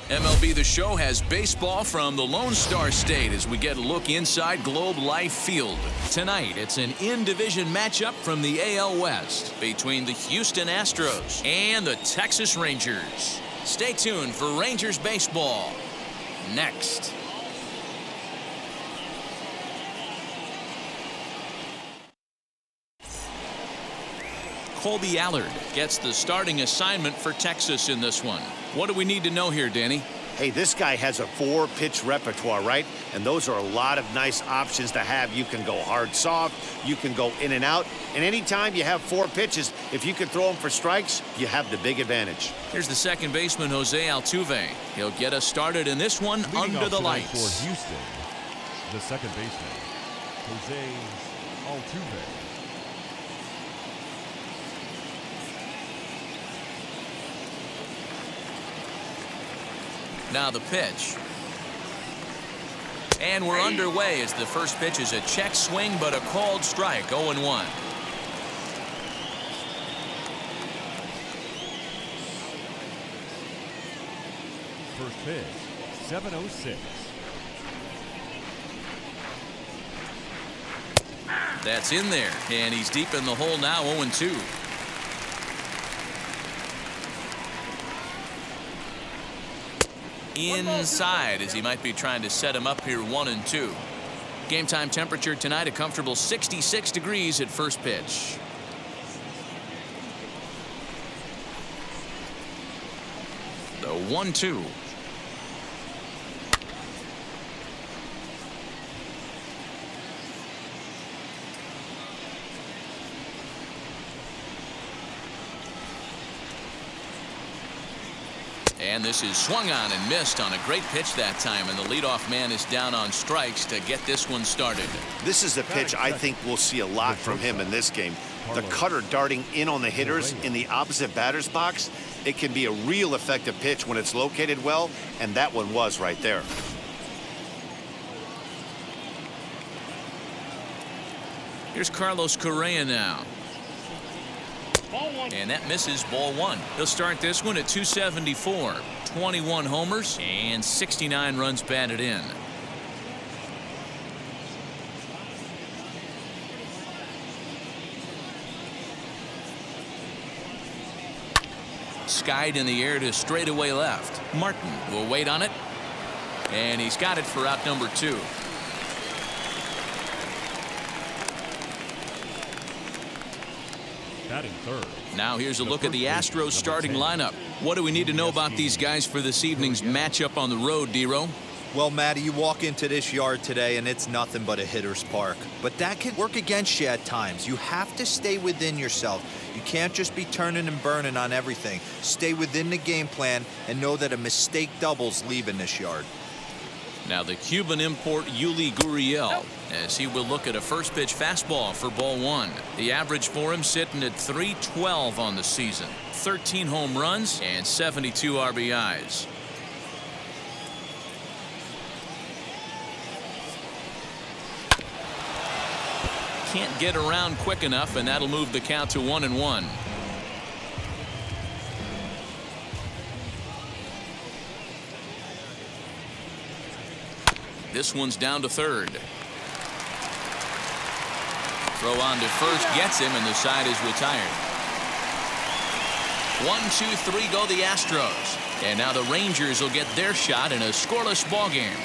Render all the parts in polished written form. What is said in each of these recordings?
MLB The Show has baseball from the Lone Star State as we get a look inside Globe Life Field. Tonight, it's an in-division matchup from the AL West between the Houston Astros and the Texas Rangers. Stay tuned for Rangers baseball next. Colby Allard gets the starting assignment for Texas in this one. What do we need to know here, Danny? Hey, this guy has a 4-pitch repertoire, right? And those are a lot of nice options to have. You can go hard, soft. You can go in and out. And anytime you have 4 pitches, if you can throw them for strikes, you have the big advantage. Here's the second baseman, Jose Altuve. He'll get us started in this one under the lights. For Houston, the second baseman, Jose Altuve. Now the pitch. And we're underway as the first pitch is a check swing, but a called strike, 0-1. First pitch, 7:06. That's in there, and he's deep in the hole now, 0-2. Inside as he might be trying to set him up here, 1-2. Game time temperature tonight, a comfortable 66 degrees at first pitch. The 1-2. And this is swung on and missed on a great pitch that time, and the leadoff man is down on strikes to get this one started. This is a pitch I think we'll see a lot from him in this game. The cutter darting in on the hitters in the opposite batter's box. It can be a real effective pitch when it's located well, and that one was right there. Here's Carlos Correa now. And that misses, ball 1. He'll start this one at 274. 21 homers and 69 runs batted in. Skied in the air to straightaway left. Martin will wait on it. And he's got it for out number 2. Batting third. Now here's a look at the Astros starting lineup. What do we need to know about these guys for this evening's matchup on the road, D-Row? Well, Matty, you walk into this yard today and it's nothing but a hitter's park. But that can work against you at times. You have to stay within yourself. You can't just be turning and burning on everything. Stay within the game plan and know that a mistake doubles leaving this yard. Now the Cuban import Yuli Gurriel as he will look at a first pitch fastball for ball 1. The average for him sitting at .312 on the season. 13 home runs and 72 RBIs. Can't get around quick enough, and that'll move the count to 1-1. This one's down to third. Throw on to first gets him, and the side is retired. 1-2-3 go the Astros. And now the Rangers will get their shot in a scoreless ball game.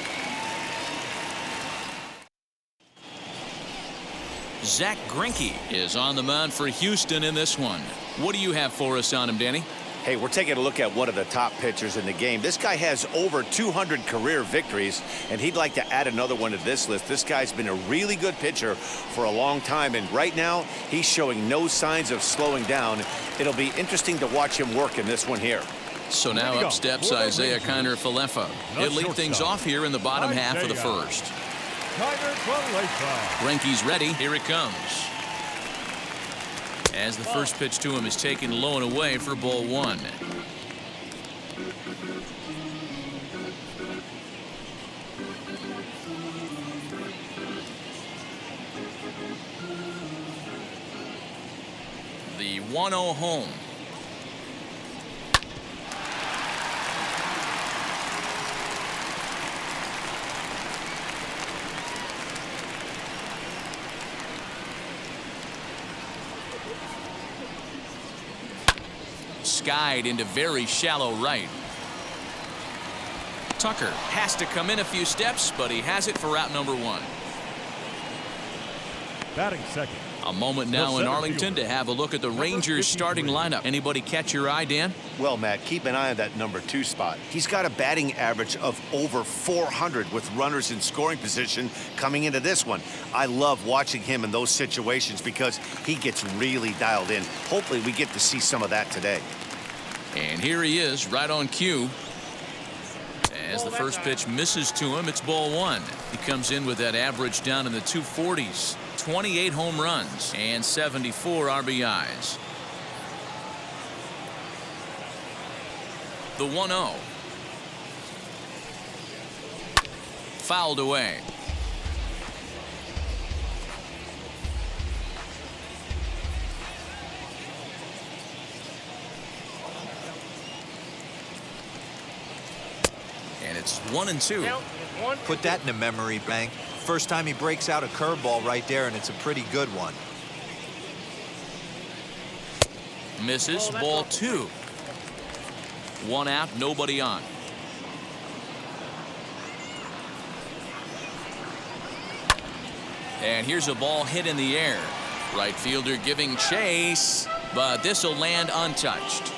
Zach Greinke is on the mound for Houston in this one. What do you have for us on him, Danny? Hey, we're taking a look at one of the top pitchers in the game. This guy has over 200 career victories, and he'd like to add another one to this list. This guy's been a really good pitcher for a long time, and right now he's showing no signs of slowing down. It'll be interesting to watch him work in this one here. So now up steps Isaiah Kiner-Falefa. He'll lead things off here in the bottom half of the first. Greinke's ready. Here it comes. As the first pitch to him is taken low and away for ball 1. The 1-0 home. skied into very shallow right. Tucker has to come in a few steps, but he has it for out number 1. Batting second. A moment now in Arlington to have a look at the Rangers starting lineup. Anybody catch your eye, Dan? Well, Matt, keep an eye on that number 2 spot. He's got a batting average of over 400 with runners in scoring position coming into this one. I love watching him in those situations because he gets really dialed in. Hopefully we get to see some of that today. And here he is right on cue. As the first pitch misses to him, it's ball 1. He comes in with that average down in the 240s. 28 home runs and 74 RBIs. The 1-0. Fouled away. And it's 1-2. Put that in a memory bank. First time he breaks out a curveball right there, and it's a pretty good one. Misses, ball 2. 1 out, nobody on. And here's a ball hit in the air. Right fielder giving chase, but this will land untouched.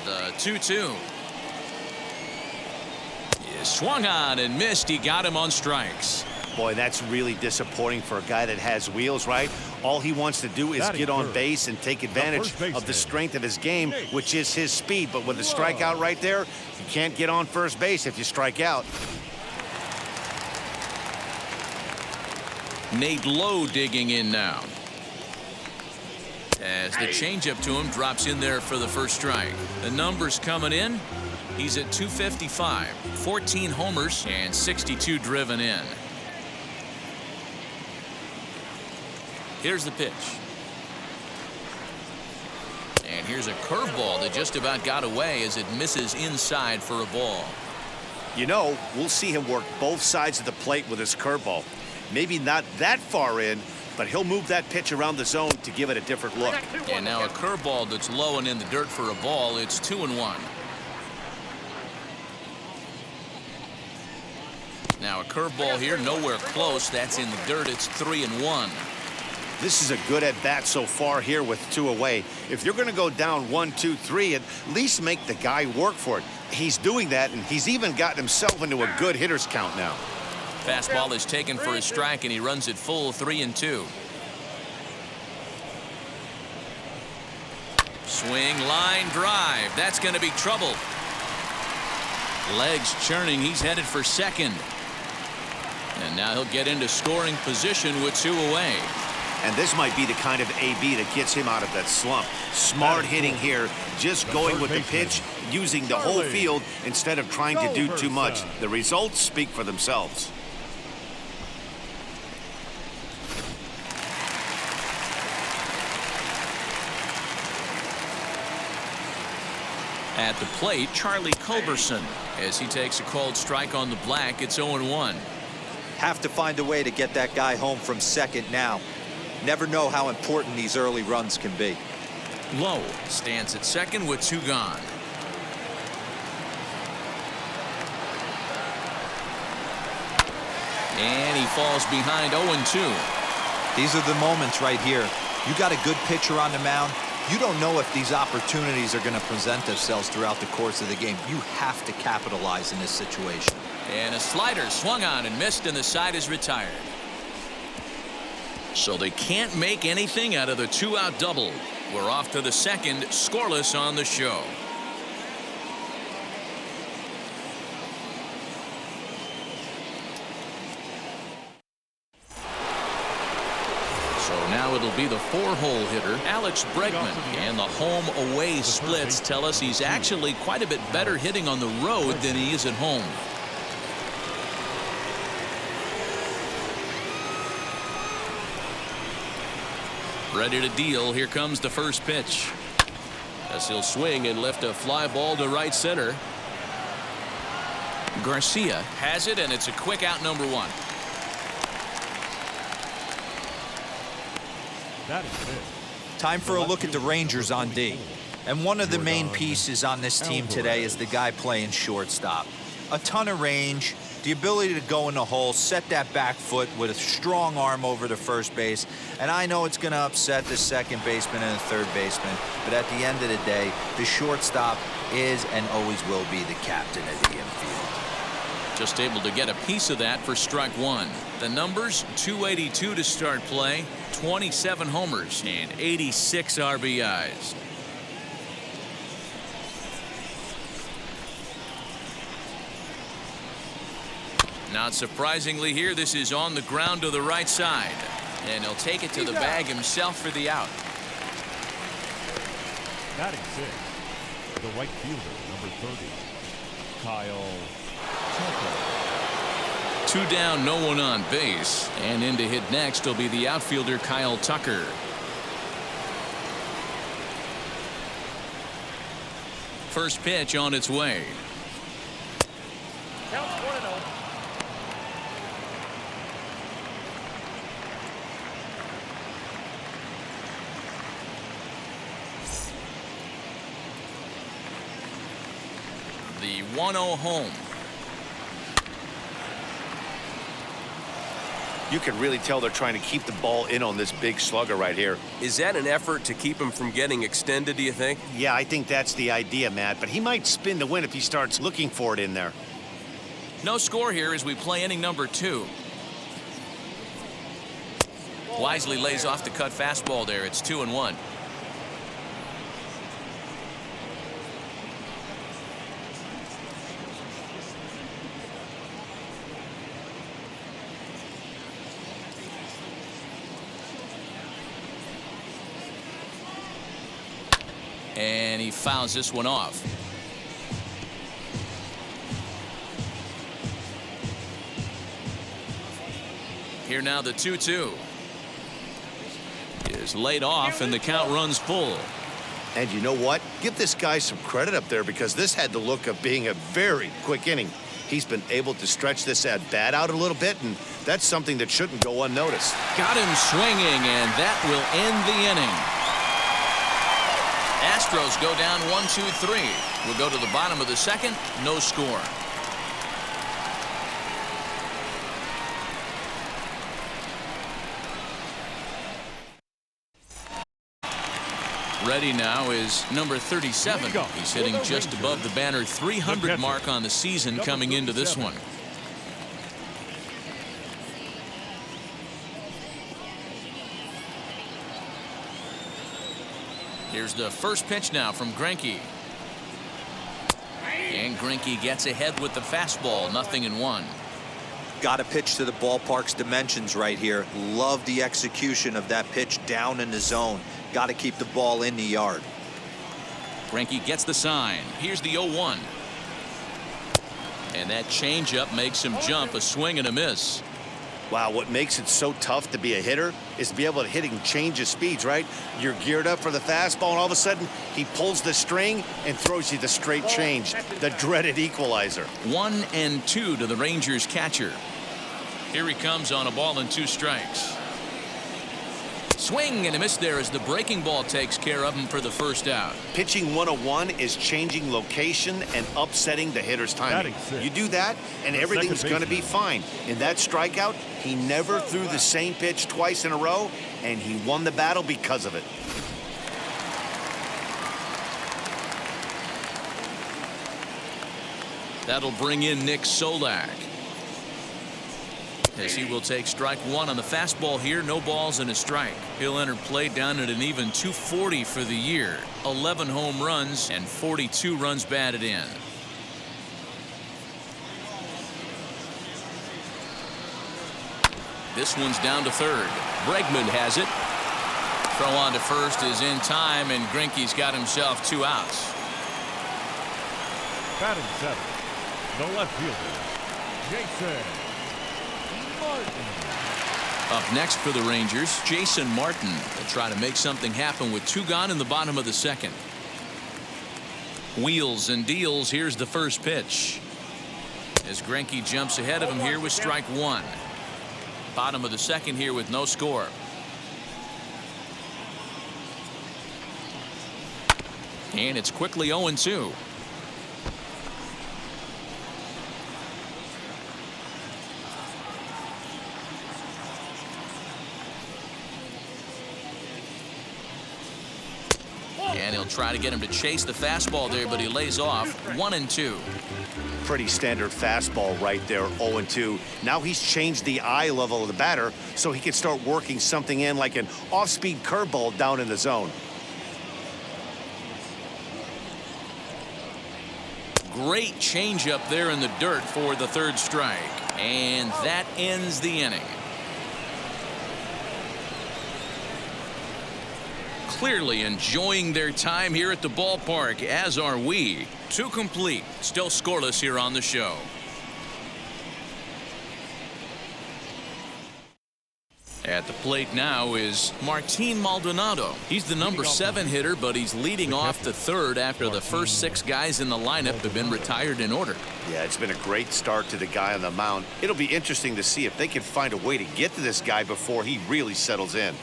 The 2-2. Swung on and missed. He got him on strikes. Boy, that's really disappointing for a guy that has wheels, right? All he wants to do is get on base and take advantage of the strength of his game, which is his speed. But with a strikeout right there, you can't get on first base if you strike out. Nate Lowe digging in now. As the changeup to him drops in there for the first strike. The numbers coming in. He's at 255, 14 homers, and 62 driven in. Here's the pitch. And here's a curveball that just about got away as it misses inside for a ball. You know, we'll see him work both sides of the plate with his curveball. Maybe not that far in, but he'll move that pitch around the zone to give it a different look. And now a curveball that's low and in the dirt for a ball. It's 2-1. Now a curveball here, nowhere close. That's in the dirt. It's 3-1. This is a good at bat so far here with 2 away. If you're going to go down 1-2-3, at least make the guy work for it. He's doing that, and he's even gotten himself into a good hitter's count now. Fastball is taken for a strike, and he runs it full 3-2. Swing, line drive. That's going to be trouble. Legs churning. He's headed for second. And now he'll get into scoring position with 2 away. And this might be the kind of AB that gets him out of that slump. Smart hitting here, just going with the pitch, using the whole field instead of trying to do too much. The results speak for themselves. At the plate, Charlie Culberson. As he takes a called strike on the black, it's 0-1. Have to find a way to get that guy home from second now. Never know how important these early runs can be. Lowe stands at second with 2 gone. And he falls behind 0-2. These are the moments right here. You got a good pitcher on the mound. You don't know if these opportunities are going to present themselves throughout the course of the game. You have to capitalize in this situation. And a slider swung on and missed, and the side is retired. So they can't make anything out of the 2-out double. We're off to the second, scoreless on the show. So now it'll be the 4-hole hitter, Alex Bregman. And the home-away splits tell us he's actually quite a bit better hitting on the road than he is at home. Ready to deal. Here comes the first pitch. As he'll swing and lift a fly ball to right center. Garcia has it, and it's a quick out, number 1. That is it. Time for a look at the Rangers on D. And one of the main pieces on this team today is the guy playing shortstop. A ton of range, the ability to go in the hole, set that back foot with a strong arm over to first base. And I know it's going to upset the second baseman and the third baseman, but at the end of the day, the shortstop is and always will be the captain of the infield. Just able to get a piece of that for strike one. The numbers: 282 to start play, 27 homers, and 86 RBIs. Not surprisingly here, this is on the ground to the right side. And he'll take it to the bag himself for the out. Batting sixth, the right fielder, number 30, Kyle Tucker. 2 down, no one on base. And in to hit next will be the outfielder Kyle Tucker. First pitch on its way. Counts 1-0. The 1-0 home. You can really tell they're trying to keep the ball in on this big slugger right here. Is that an effort to keep him from getting extended, do you think? Yeah, I think that's the idea, Matt, but he might spin to win if he starts looking for it in there. No score here as we play inning number 2. Wisely lays off the cut fastball there. It's 2-1. And he fouls this one off. Here now the 2-2 is laid off and the count runs full. And you know what? Give this guy some credit up there because this had the look of being a very quick inning. He's been able to stretch this at bat out a little bit, and that's something that shouldn't go unnoticed. Got him swinging, and that will end the inning. Astros go down 1-2-3. We'll go to the bottom of the second. No score. Ready now is number 37. He's hitting just above the banner 300 mark on the season coming into this one. Here's the first pitch now from Greinke. And Greinke gets ahead with the fastball. 0-1. Got to pitch to the ballpark's dimensions right here. Love the execution of that pitch down in the zone. Got to keep the ball in the yard. Greinke gets the sign. Here's the 0-1. And that changeup makes him jump. A swing and a miss. Wow, what makes it so tough to be a hitter is to be able to hit and change his speeds, right? You're geared up for the fastball, and all of a sudden, he pulls the string and throws you the straight change, the dreaded equalizer. 1-2 to the Rangers catcher. Here he comes on a ball and 2 strikes. Swing and a miss there as the breaking ball takes care of him for the first out. Pitching 101 is changing location and upsetting the hitter's timing. You do that, and everything's going to be fine. In that strikeout, he never threw the same pitch twice in a row, and he won the battle because of it. That'll bring in Nick Solak, as he will take strike 1 on the fastball here. No balls and a strike. He'll enter play down at an even 240 for the year. 11 home runs and 42 runs batted in. This one's down to third. Bregman has it. Throw on to first is in time, and Greinke's got himself 2 outs. Batting 7, the left fielder, Jason Martin. Up next for the Rangers, Jason Martin will try to make something happen with 2 gone in the bottom of the second. Wheels and deals. Here's the first pitch, as Greinke jumps ahead of him here with strike 1. Bottom of the second here with no score. And it's quickly 0-2. And he'll try to get him to chase the fastball there, but he lays off. 1-2. Pretty standard fastball right there, 0-2. Now he's changed the eye level of the batter so he can start working something in like an off-speed curveball down in the zone. Great changeup there in the dirt for the third strike. And that ends the inning. Clearly enjoying their time here at the ballpark, as are we. 2 complete, still scoreless here on the show. At the plate now is Martin Maldonado. He's the number 7 hitter, but he's leading off the third after the first 6 guys in the lineup have been retired in order. Yeah, it's been a great start to the guy on the mound. It'll be interesting to see if they can find a way to get to this guy before he really settles in.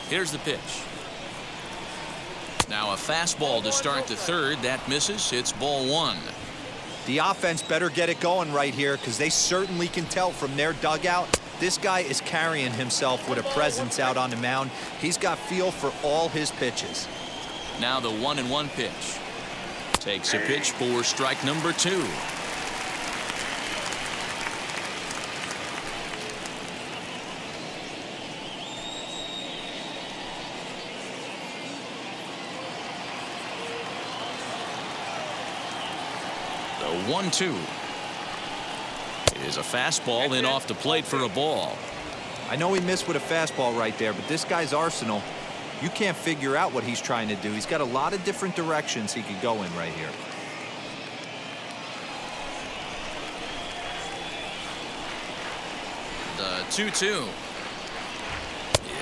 Here's the pitch. Now a fastball to start the third. That misses. It's ball 1. The offense better get it going right here, because they certainly can tell from their dugout this guy is carrying himself with a presence out on the mound. He's got feel for all his pitches. Now the 1-1 pitch. Takes a pitch for strike number 2. The 1-2 is a fastball in off the plate for a ball. I know he missed with a fastball right there, but this guy's arsenal, you can't figure out what he's trying to do. He's got a lot of different directions he could go in right here. The 2-2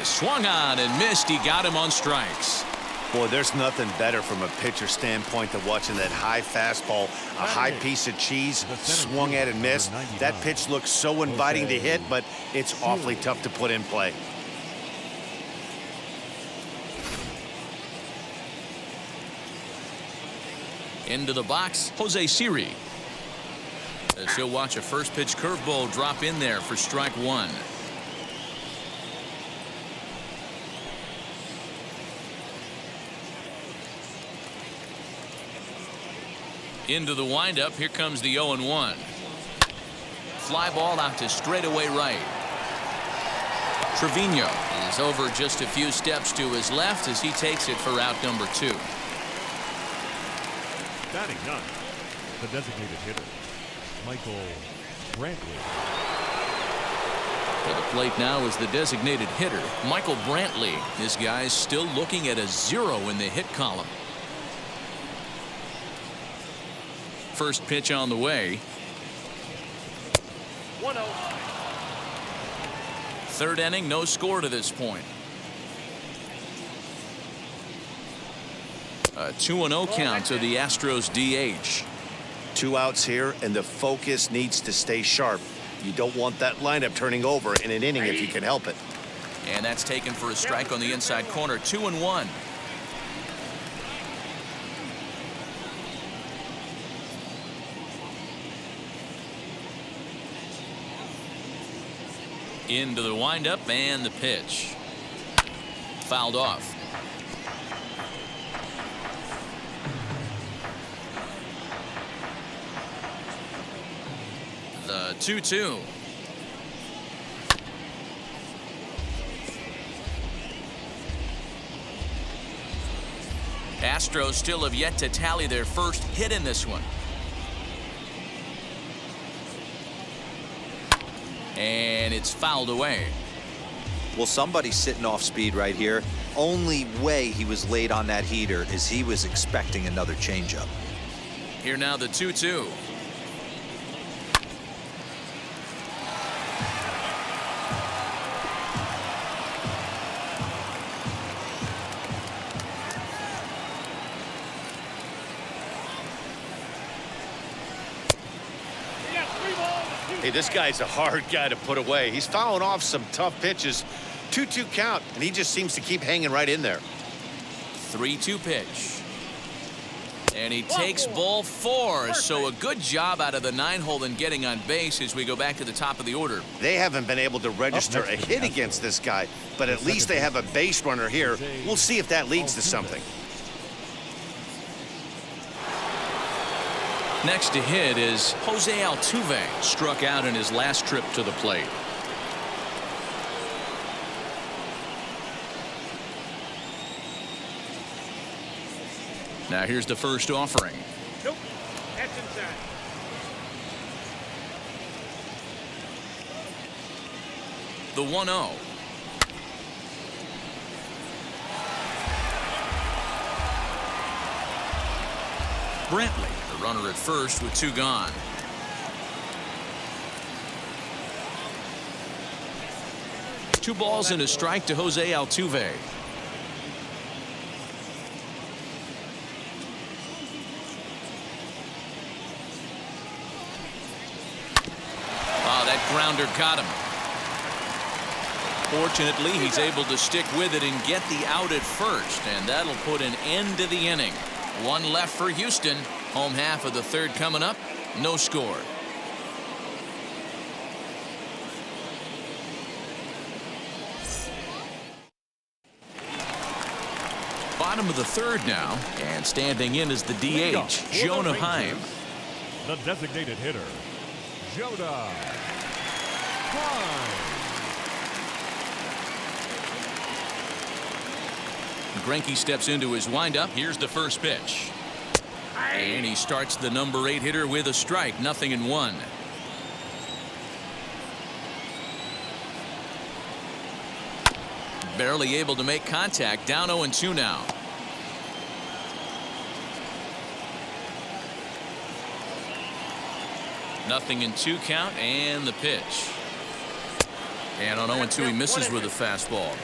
is swung on and missed. He got him on strikes. Boy, there's nothing better from a pitcher standpoint than watching that high fastball, a high piece of cheese, swung at and missed. That pitch looks so inviting to hit, but it's awfully tough to put in play. Into the box, Jose Siri. As he'll watch a first pitch curveball drop in there for strike 1. Into the windup. Here comes the 0-1. Fly ball out to straightaway right. Trevino is over just a few steps to his left as he takes it for out number 2. Batting 9, the designated hitter, Michael Brantley. To the plate now is the designated hitter, Michael Brantley. This guy's still looking at a 0 in the hit column. First pitch on the way. 1-0. Third inning, no score to this point. A 2-0 count to the Astros DH. 2 outs here, and the focus needs to stay sharp. You don't want that lineup turning over in an inning if you can help it. And that's taken for a strike on the inside corner. 2-1. Into the windup and the pitch. Fouled off. The 2-2. Astros still have yet to tally their first hit in this one. And it's fouled away. Well, somebody's sitting off speed right here. Only way he was late on that heater is he was expecting another changeup. Here now the 2-2. Hey, this guy's a hard guy to put away. He's fouling off some tough pitches. 2-2 count, and he just seems to keep hanging right in there. 3-2 pitch. And he takes ball 4. So a good job out of the 9-hole in getting on base as we go back to the top of the order. They haven't been able to register a hit against this guy, but at least they have a base runner here. We'll see if that leads to something. Next to hit is Jose Altuve, struck out in his last trip to the plate. Now here's the first offering. Nope, that's inside. The 1-0. Brantley, the runner at first with 2 gone. Two balls and a strike to Jose Altuve. Oh, that grounder got him. Fortunately, he's able to stick with it and get the out at first, and that'll put an end to the inning. 1 left for Houston. Home half of the 3rd coming up. No score. Bottom of the 3rd now, and standing in is the DH, Jonah Heim. The designated hitter, Jonah Heim. Greinke steps into his windup. Here's the first pitch. And he starts the number 8 hitter with a strike. 0-1. Barely able to make contact. Down 0-2 now. Nothing in 2 count, and the pitch. And on 0-2 he misses with a fastball.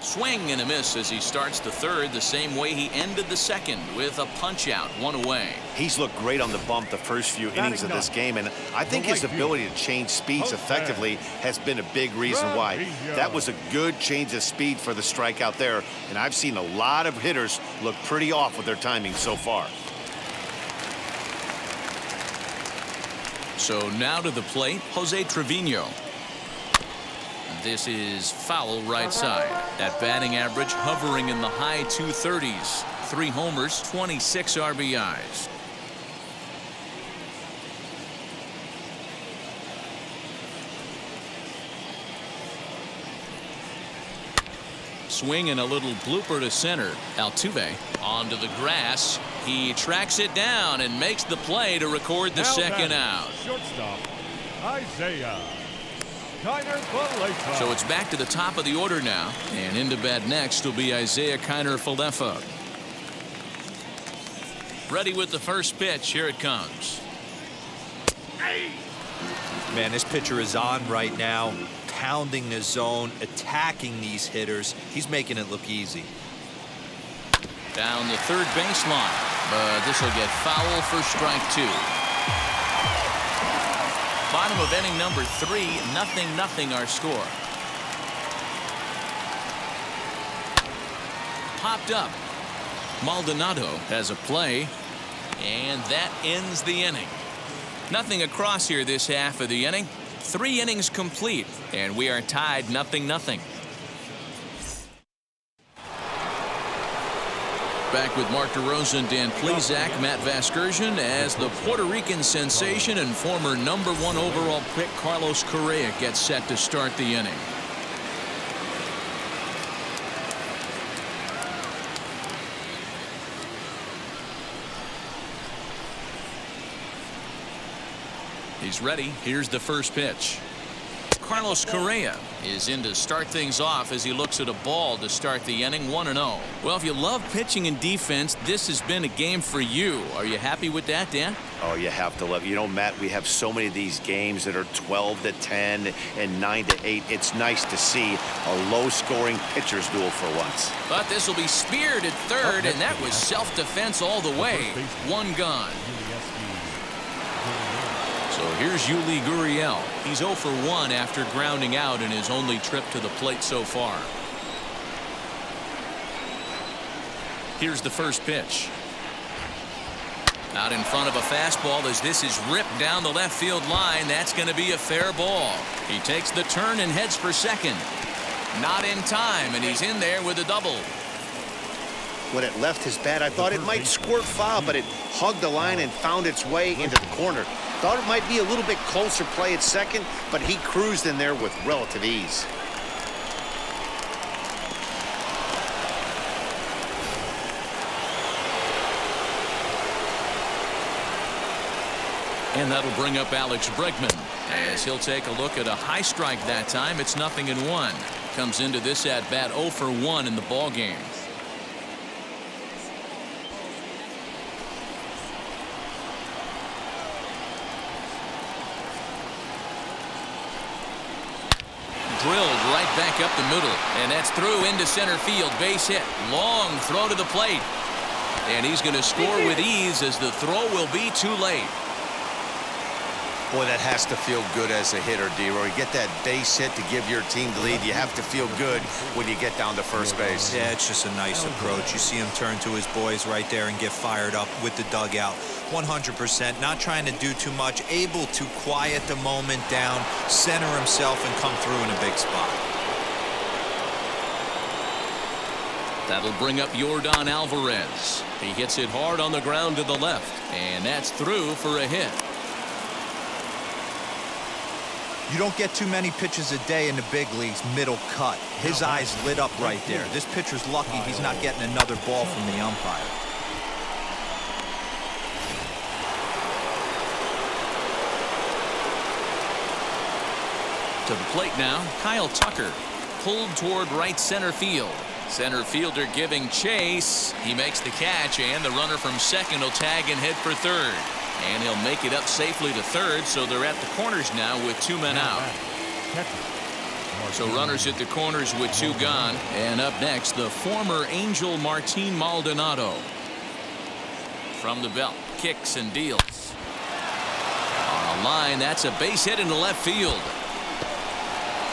Swing and a miss as he starts the 3rd the same way he ended the 2nd with a punch out, 1 away. He's looked great on the bump the first few innings of this game, and I think his ability to change speeds effectively has been a big reason why. That was a good change of speed for the strikeout there, and I've seen a lot of hitters look pretty off with their timing so far. So now to the plate, Jose Trevino. This is foul right side. That batting average hovering in the high 230s. 3 homers, 26 RBIs. Swing and a little blooper to center. Altuve onto the grass. He tracks it down and makes the play to record the Now 2nd batting, out. Shortstop, Isaiah. So it's back to the top of the order now, and into bat next will be Isaiah Kiner-Falefa. Ready with the first pitch. Here it comes. Man, this pitcher is on right now, pounding the zone, attacking these hitters. He's making it look easy. Down the 3rd baseline, but this will get foul for strike 2. Bottom of inning number 3, 0-0 our score. Popped up. Maldonado has a play, and that ends the inning. Nothing across here this half of the inning. 3 innings complete, and we are tied 0-0. Back with Mark DeRosa, Dan Plesac, Matt Vasgersian, as the Puerto Rican sensation and former number 1 overall pick Carlos Correa gets set to start the inning. He's ready. Here's the first pitch. Carlos Correa is in to start things off as he looks at a ball to start the inning. 1-0. Well, if you love pitching and defense, this has been a game for you. Are you happy with that, Dan? Oh, you have to love it. You know, Matt, we have so many of these games that are 12-10 and 9-8. It's nice to see a low-scoring pitcher's duel for once. But this will be speared at third, and that was self-defense all the way. One gone. So here's Yuli Gurriel. He's 0 for 1 after grounding out in his only trip to the plate so far. Here's the first pitch. Out in front of a fastball as this is ripped down the left field line. That's going to be a fair ball. He takes the turn and heads for second. Not in time, and he's in there with a double. When it left his bat, I thought it might squirt foul, but it hugged the line and found its way into the corner. Thought it might be a little bit closer play at second, but he cruised in there with relative ease. And that'll bring up Alex Bregman as he'll take a look at a high strike that time. It's 0-1. Comes into this at bat 0 for 1 in the ball game. Drilled right back up the middle, and that's through into center field. Base hit. Long throw to the plate, and he's going to score with ease as the throw will be too late. Boy, that has to feel good as a hitter, D-Roy. Get that base hit to give your team the lead. You have to feel good when you get down to first base. Yeah, it's just a nice approach. You see him turn to his boys right there and get fired up with the dugout. 100%, not trying to do too much, able to quiet the moment down, center himself, and come through in a big spot. That'll bring up Yordan Alvarez. He hits it hard on the ground to the left, and that's through for a hit. You don't get too many pitches a day in the big leagues middle cut. His eyes lit up right there. This pitcher's lucky he's not getting another ball from the umpire. To the plate now, Kyle Tucker pulled toward right center field. Center fielder giving chase. He makes the catch, and the runner from second will tag and head for third. And he'll make it up safely to third, so they're at the corners now with 2 men out. So runners at the corners with 2 gone. And up next, the former Angel Martin Maldonado. From the belt, kicks and deals. On a line, that's a base hit into left field.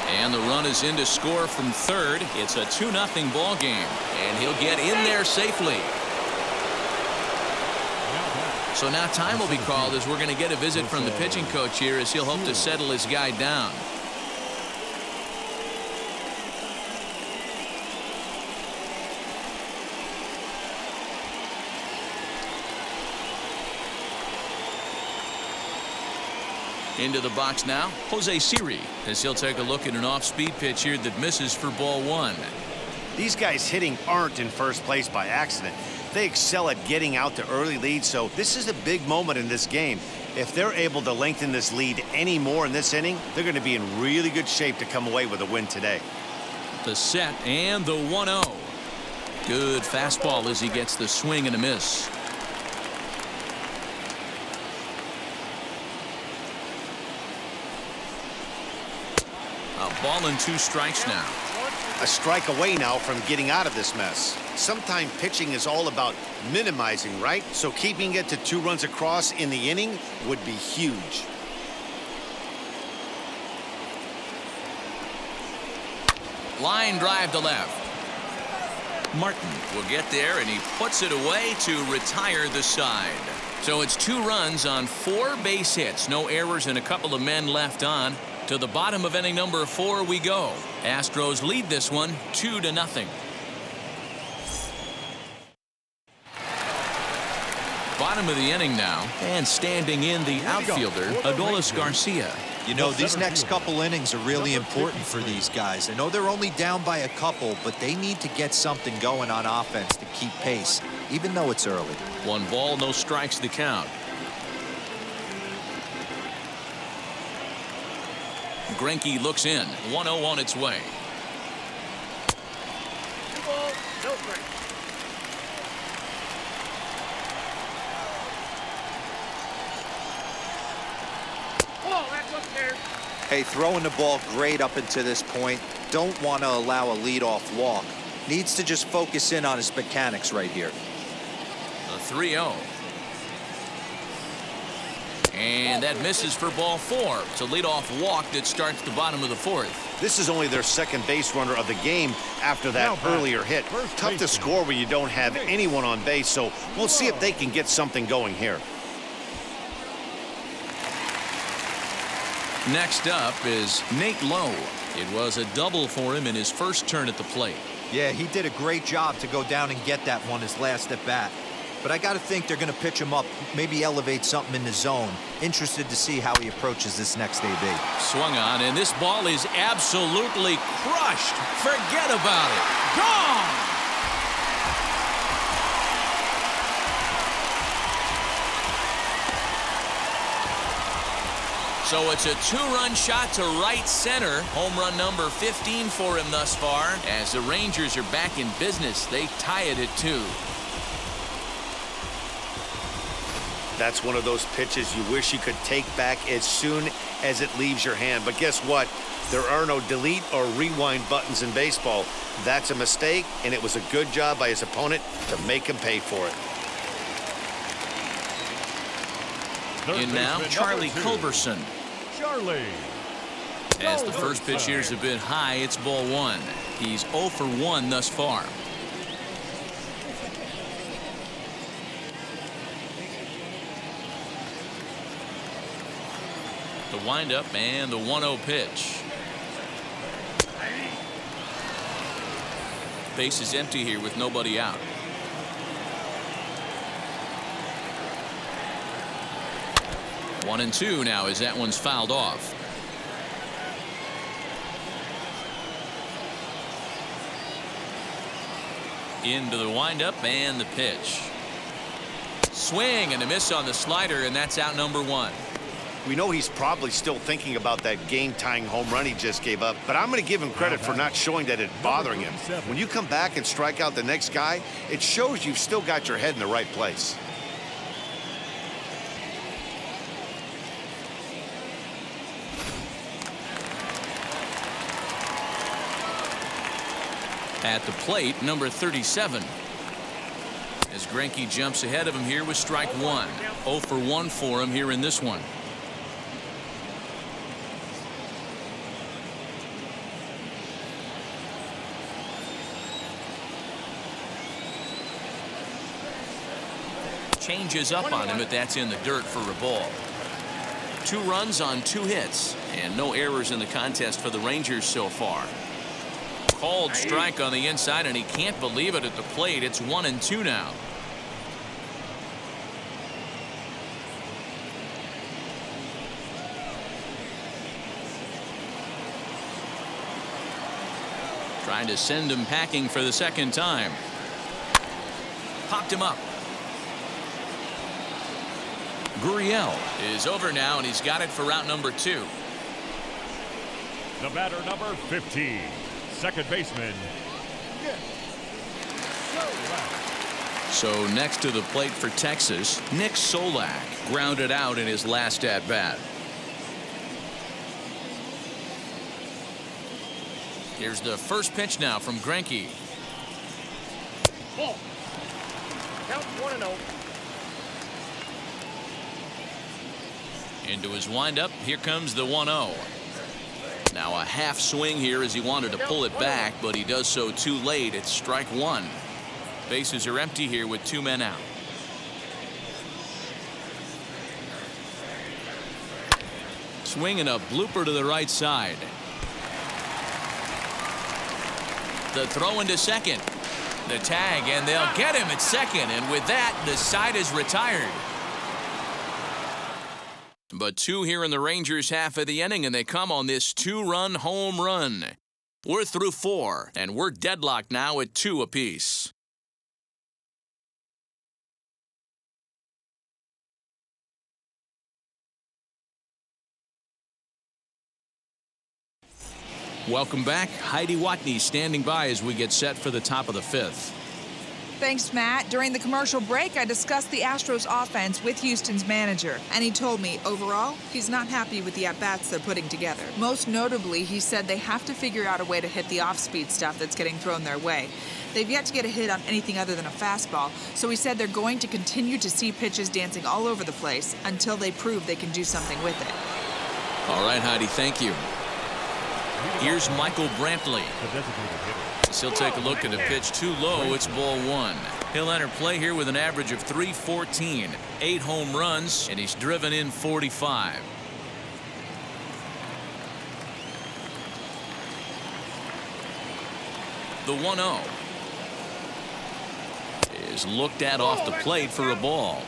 And the run is in to score from third. It's a 2-0 ball game, and he'll get in there safely. So now time will be called as we're going to get a visit from the pitching coach here as he'll hope to settle his guy down. Into the box now, Jose Siri, as he'll take a look at an off-speed pitch here that misses for ball 1. These guys hitting aren't in first place by accident. They excel at getting out to early leads, so this is a big moment in this game. If they're able to lengthen this lead any more in this inning, they're going to be in really good shape to come away with a win today. The set and the 1-0. Good fastball as he gets the swing and a miss. A ball and 2 strikes now. A strike away now from getting out of this mess. Sometimes pitching is all about minimizing, right? So keeping it to 2 runs across in the inning would be huge. Line drive to left. Martin will get there, and he puts it away to retire the side. So it's 2 runs on 4 base hits. No errors and a couple of men left on. To the bottom of inning number 4 we go. Astros lead this one 2-0. Bottom of the inning now, and standing in the outfielder, Nicolas Garcia. You know, these next couple innings are really important for these guys. I know they're only down by a couple, but they need to get something going on offense to keep pace, even though it's early. 1 ball, no strikes to count. Greinke looks in. 1-0 on its way. 2 balls, no strikes. Oh, that's up there. Hey, throwing the ball great up until this point. Don't want to allow a leadoff walk. Needs to just focus in on his mechanics right here. The 3-0. And that misses for ball 4. It's a leadoff walk that starts the bottom of the 4th. This is only their second base runner of the game after that earlier hit. Tough to score when you don't have anyone on base, so we'll see if they can get something going here. Next up is Nate Lowe. It was a double for him in his first turn at the plate. Yeah, he did a great job to go down and get that one his last at bat. But I got to think they're going to pitch him up, maybe elevate something in the zone. Interested to see how he approaches this next AB. Swung on, and this ball is absolutely crushed. Forget about it. Gone! So it's a 2-run shot to right center. Home run number 15 for him thus far. As the Rangers are back in business, they tie it at 2. That's one of those pitches you wish you could take back as soon as it leaves your hand. But guess what? There are no delete or rewind buttons in baseball. That's a mistake, and it was a good job by his opponent to make him pay for it. In now, Charlie Culberson. Charlie. As the first pitch here is a bit high, it's ball 1. He's 0 for 1 thus far. The windup and the 1-0 pitch. Base is empty here with nobody out. One and 2 now as that one's fouled off. Into the windup and the pitch. Swing and a miss on the slider, and that's out number 1. We know he's probably still thinking about that game-tying home run he just gave up, but I'm going to give him credit for not showing that it's bothering him. When you come back and strike out the next guy, it shows you've still got your head in the right place. At the plate, number 37. As Greinke jumps ahead of him here with strike 1. 0 for 1 for him here in this one. Changes up on him, but that's in the dirt for a ball. 2 runs on 2 hits, and no errors in the contest for the Rangers so far. Called strike on the inside, and he can't believe it at the plate. It's 1 and 2 now. Trying to send him packing for the second time. Popped him up. Gurriel is over now, and he's got it for route number 2. The batter, number 15, second baseman. So next to the plate for Texas, Nick Solak grounded out in his last at bat. Here's the first pitch now from Greinke. Ball. Count 1-0. Into his windup. Here comes the 1-0. Now a half swing here as he wanted to pull it back, but he does so too late. It's strike 1. Bases are empty here with 2 men out. Swing and a blooper to the right side. The throw into second. The tag, and they'll get him at second, and with that, the side is retired. But 2 here in the Rangers half of the inning, and they come on this 2-run home run. We're through 4, and we're deadlocked now at 2 apiece. Welcome back. Heidi Watney standing by as we get set for the top of the fifth. Thanks, Matt. During the commercial break, I discussed the Astros offense with Houston's manager, and he told me, overall, he's not happy with the at-bats they're putting together. Most notably, he said they have to figure out a way to hit the off-speed stuff that's getting thrown their way. They've yet to get a hit on anything other than a fastball, so he said they're going to continue to see pitches dancing all over the place until they prove they can do something with it. All right, Heidi, thank you. Here's Michael Brantley. The designated hitter. He'll take a look at a pitch too low. It's ball one. He'll enter play here with an average of .314, 8 home runs, and he's driven in 45. The 1-0 is looked at off the plate for a ball.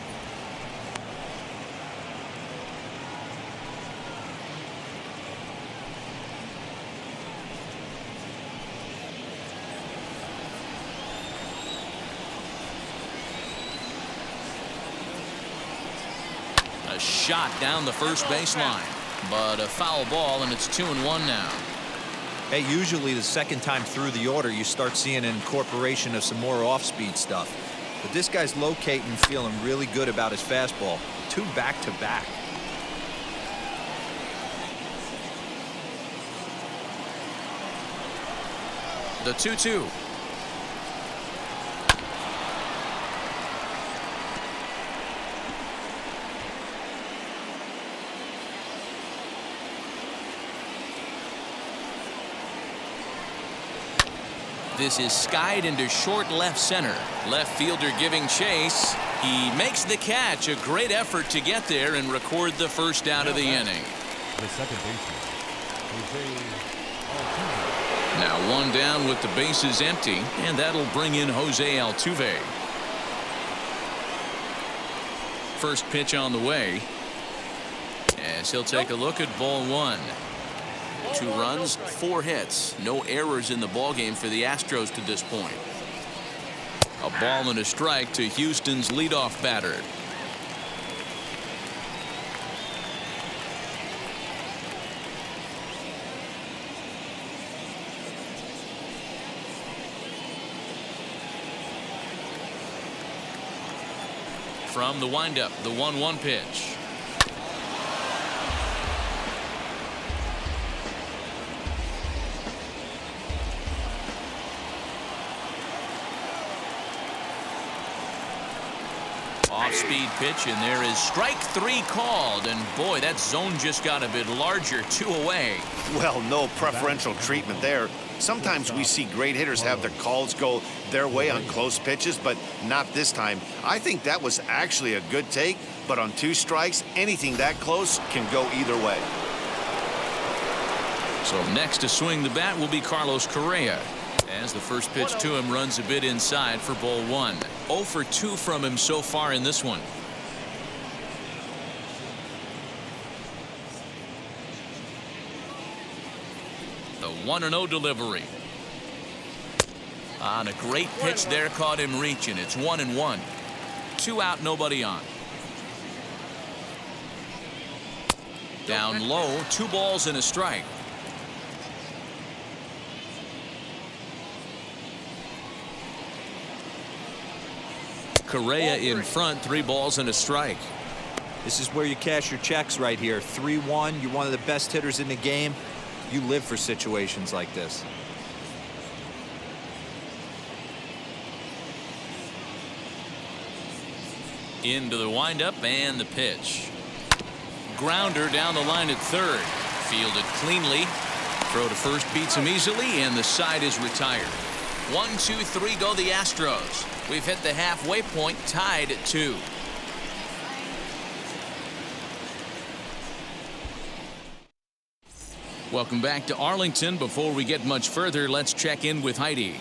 A shot down the first baseline, but a foul ball, and it's 2-1 now. Hey, usually the second time through the order, you start seeing an incorporation of some more off-speed stuff. But this guy's locating, feeling really good about his fastball. 2 back-to-back. The 2-2. This is skied into short left center. Left fielder giving chase. He makes the catch. A great effort to get there and record the first out of the inning. The second baseman, Altuve. Now one down with the bases empty, and that'll bring in Jose Altuve. First pitch on the way, as he'll take a look at ball one. 2 runs, 4 hits. No errors in the ballgame for the Astros to this point. A ball and a strike to Houston's leadoff batter. From the windup, the 1-1 pitch. Off-speed pitch, and there is strike 3 called, and boy, that zone just got a bit larger. 2 away. Well, no preferential treatment there. Sometimes we see great hitters have their calls go their way on close pitches, but not this time. I think that was actually a good take, but on 2 strikes, anything that close can go either way. So next to swing the bat will be Carlos Correa, as the first pitch to him runs a bit inside for ball 1. 0 for 2 from him so far in this one. The 1-0 delivery. On a great pitch there, caught him reaching. It's 1-1. 2 out, nobody on. Down low, 2 balls and a strike. Correa in front, 3 balls and a strike. This is where you cash your checks right here. 3-1. You're one of the best hitters in the game. You live for situations like this. Into the windup and the pitch. Grounder down the line at third. Fielded cleanly. Throw to first beats him easily, and the side is retired. 1, 2, 3 go the Astros. We've hit the halfway point, tied at 2. Welcome back to Arlington. Before we get much further, let's check in with Heidi.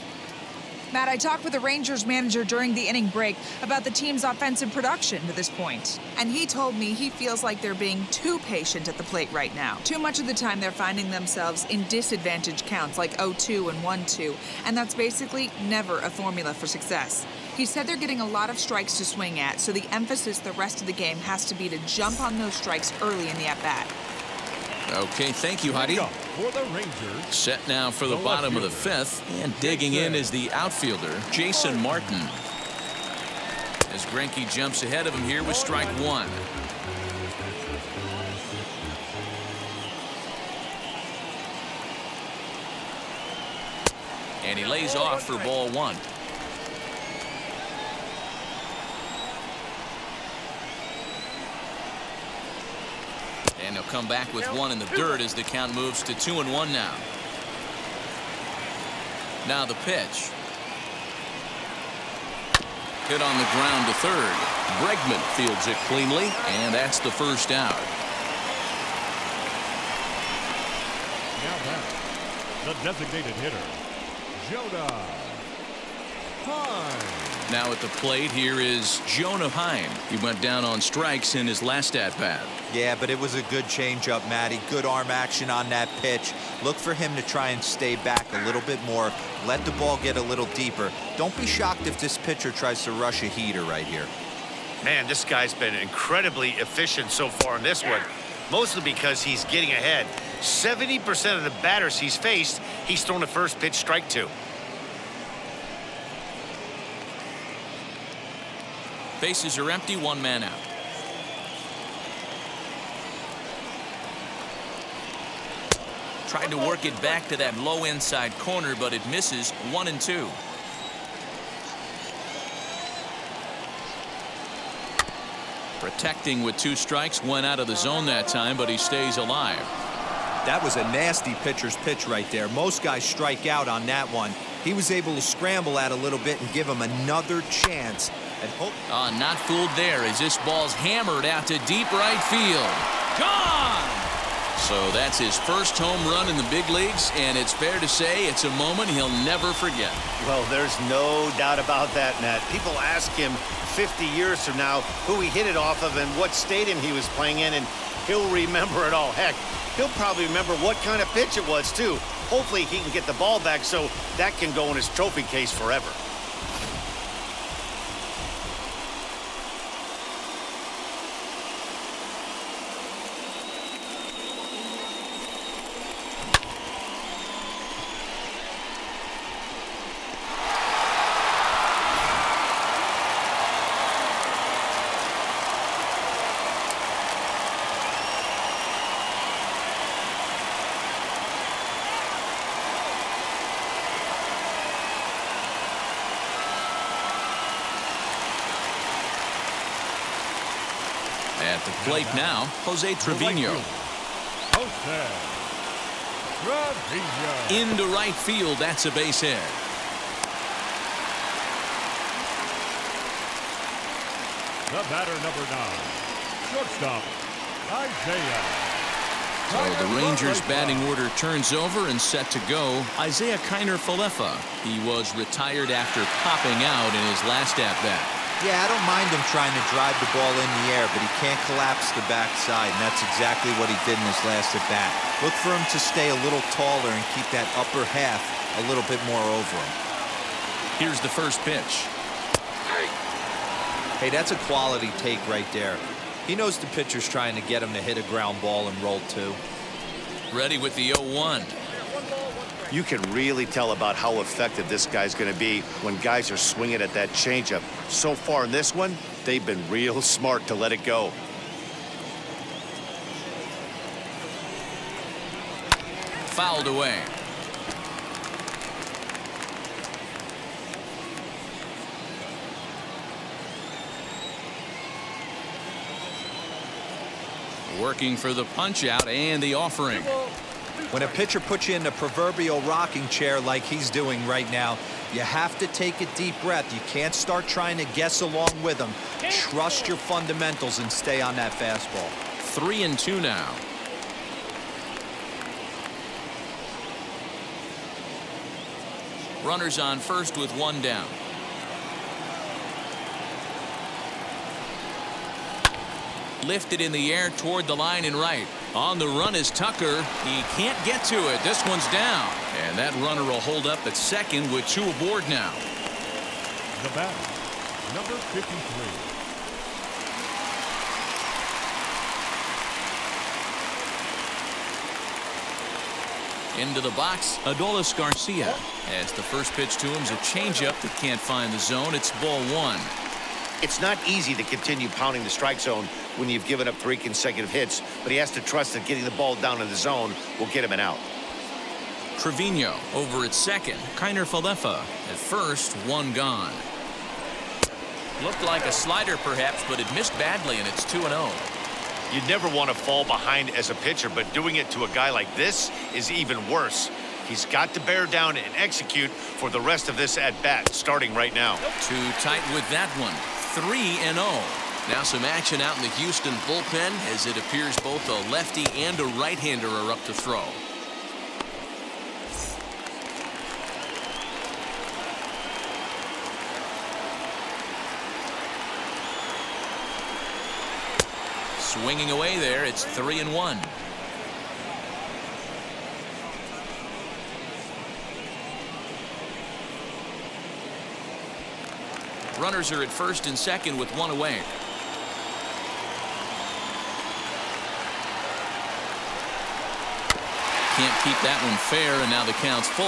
Matt, I talked with the Rangers manager during the inning break about the team's offensive production to this point. And he told me he feels like they're being too patient at the plate right now. Too much of the time they're finding themselves in disadvantage counts like 0-2 and 1-2. And that's basically never a formula for success. He said they're getting a lot of strikes to swing at, so the emphasis the rest of the game has to be to jump on those strikes early in the at-bat. Okay, thank you, Heidi. For the Rangers, Set now for the bottom of the fifth, and digging in is the outfielder, Jason Martin. As Greinke jumps ahead of him here with strike one. And he lays off for ball one. And he'll come back with one in the dirt as the count moves to 2-1 now. Now the pitch. Hit on the ground to third. Bregman fields it cleanly, and that's the first out. now back, the designated hitter, Jonah Heim. Now at the plate, here is Jonah Heim. He went down on strikes in his last at-bat. Yeah, but it was a good changeup, Matty. Good arm action on that pitch. Look for him to try and stay back a little bit more. Let the ball get a little deeper. Don't be shocked if this pitcher tries to rush a heater right here. Man, this guy's been incredibly efficient so far in this one, mostly because he's getting ahead. 70% of the batters he's faced, he's thrown a first pitch strike to. Bases are empty, one man out. Tried to work it back to that low inside corner, but it misses. 1-2. Protecting with two strikes, went out of the zone that time, but he stays alive. That was a nasty pitcher's pitch right there. Most guys strike out on that one. He was able to scramble at a little bit and give him another chance. Not fooled there as this ball's hammered out to deep right field. Gone! So that's his first home run in the big leagues, and it's fair to say it's a moment he'll never forget. Well, there's no doubt about that, Matt. People ask him 50 years from now who he hit it off of and what stadium he was playing in, and he'll remember it all. Heck, he'll probably remember what kind of pitch it was, too. Hopefully he can get the ball back so that can go in his trophy case forever. At the plate now, Jose Trevino. Jose Trevino. Into right field, that's a base hit. The batter, number 9, shortstop, Isaiah. So the Rangers batting order turns over and set to go. Isaiah Kiner-Falefa. He was retired after popping out in his last at-bat. Yeah, I don't mind him trying to drive the ball in the air, but he can't collapse the backside, and that's exactly what he did in his last at-bat. Look for him to stay a little taller and keep that upper half a little bit more over him. Here's the first pitch. Hey, that's a quality take right there. He knows the pitcher's trying to get him to hit a ground ball and roll two. Ready with the 0-1. You can really tell about how effective this guy's going to be when guys are swinging at that changeup. So far in this one, they've been real smart to let it go. Fouled away. Working for the punch out and the offering. When a pitcher puts you in the proverbial rocking chair like he's doing right now, you have to take a deep breath. You can't start trying to guess along with him. Trust your fundamentals and stay on that fastball. 3-2 now. Runners on first with one down. Lifted in the air toward the line and right. On the run is Tucker. He can't get to it. This one's down. And that runner will hold up at second with two aboard now. The batter, number 53. Into the box, Nicolas Garcia. As the first pitch to him is a changeup that can't find the zone. It's ball one. It's not easy to continue pounding the strike zone when you've given up 3 consecutive hits, but he has to trust that getting the ball down in the zone will get him an out. Trevino over at second. Kiner Falefa at first, one gone. Looked like a slider perhaps, but it missed badly, and it's 2-0. You never want to fall behind as a pitcher, but doing it to a guy like this is even worse. He's got to bear down and execute for the rest of this at-bat, starting right now. Too tight with that one. 3-0. Now some action out in the Houston bullpen as it appears both a lefty and a right-hander are up to throw. Swinging away there, it's 3-1. Runners are at first and second with one away. Can't keep that one fair, and now the count's full.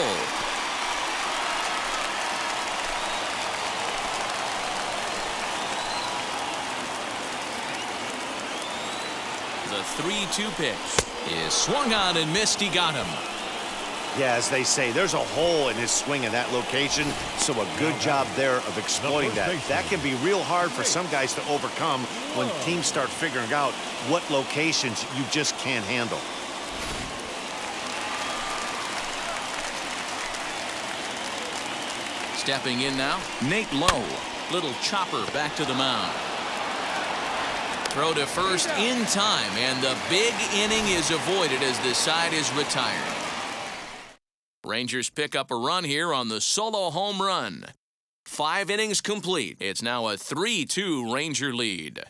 The 3-2 pitch is swung on and missed. He got him. Yeah, as they say, there's a hole in his swing in that location, so a good job there of exploiting that. That can be real hard for some guys to overcome when teams start figuring out what locations you just can't handle. Stepping in now, Nate Lowe. Little chopper back to the mound. Throw to first in time, and the big inning is avoided as the side is retired. Rangers pick up a run here on the solo home run. 5 innings complete. It's now a 3-2 Ranger lead.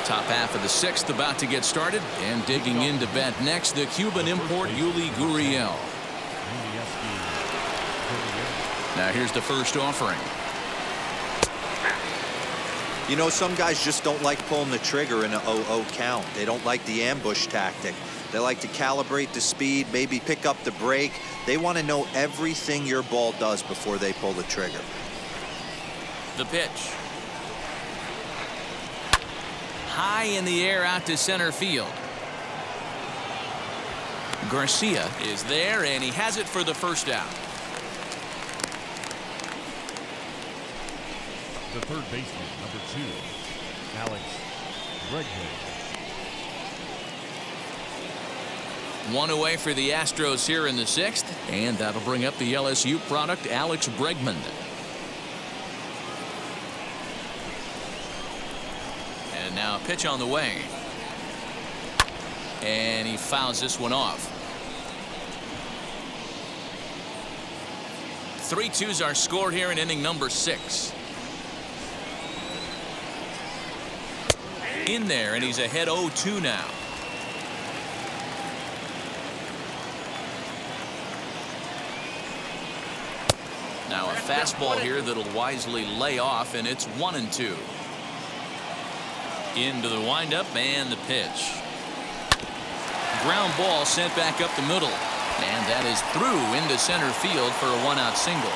Top half of the 6th about to get started, and digging in to bat next, the Cuban import Yuli Gurriel. Now here's the first offering. You know, some guys just don't like pulling the trigger in an 0-0 count. They don't like the ambush tactic. They like to calibrate the speed, maybe pick up the break. They want to know everything your ball does before they pull the trigger. The pitch. High in the air out to center field. Garcia is there, and he has it for the first out. The third baseman, number 2, Alex Bregman. 1 away for the Astros here in the 6th, and that'll bring up the LSU product, Alex Bregman. And now a pitch on the way. And he fouls this one off. 3-2s are scored here in inning number 6. In there, and he's ahead 0-2 now. Now a fastball here that'll wisely lay off, and it's 1-2. Into the windup and the pitch. Ground ball sent back up the middle, and that is through into center field for a 1-out single.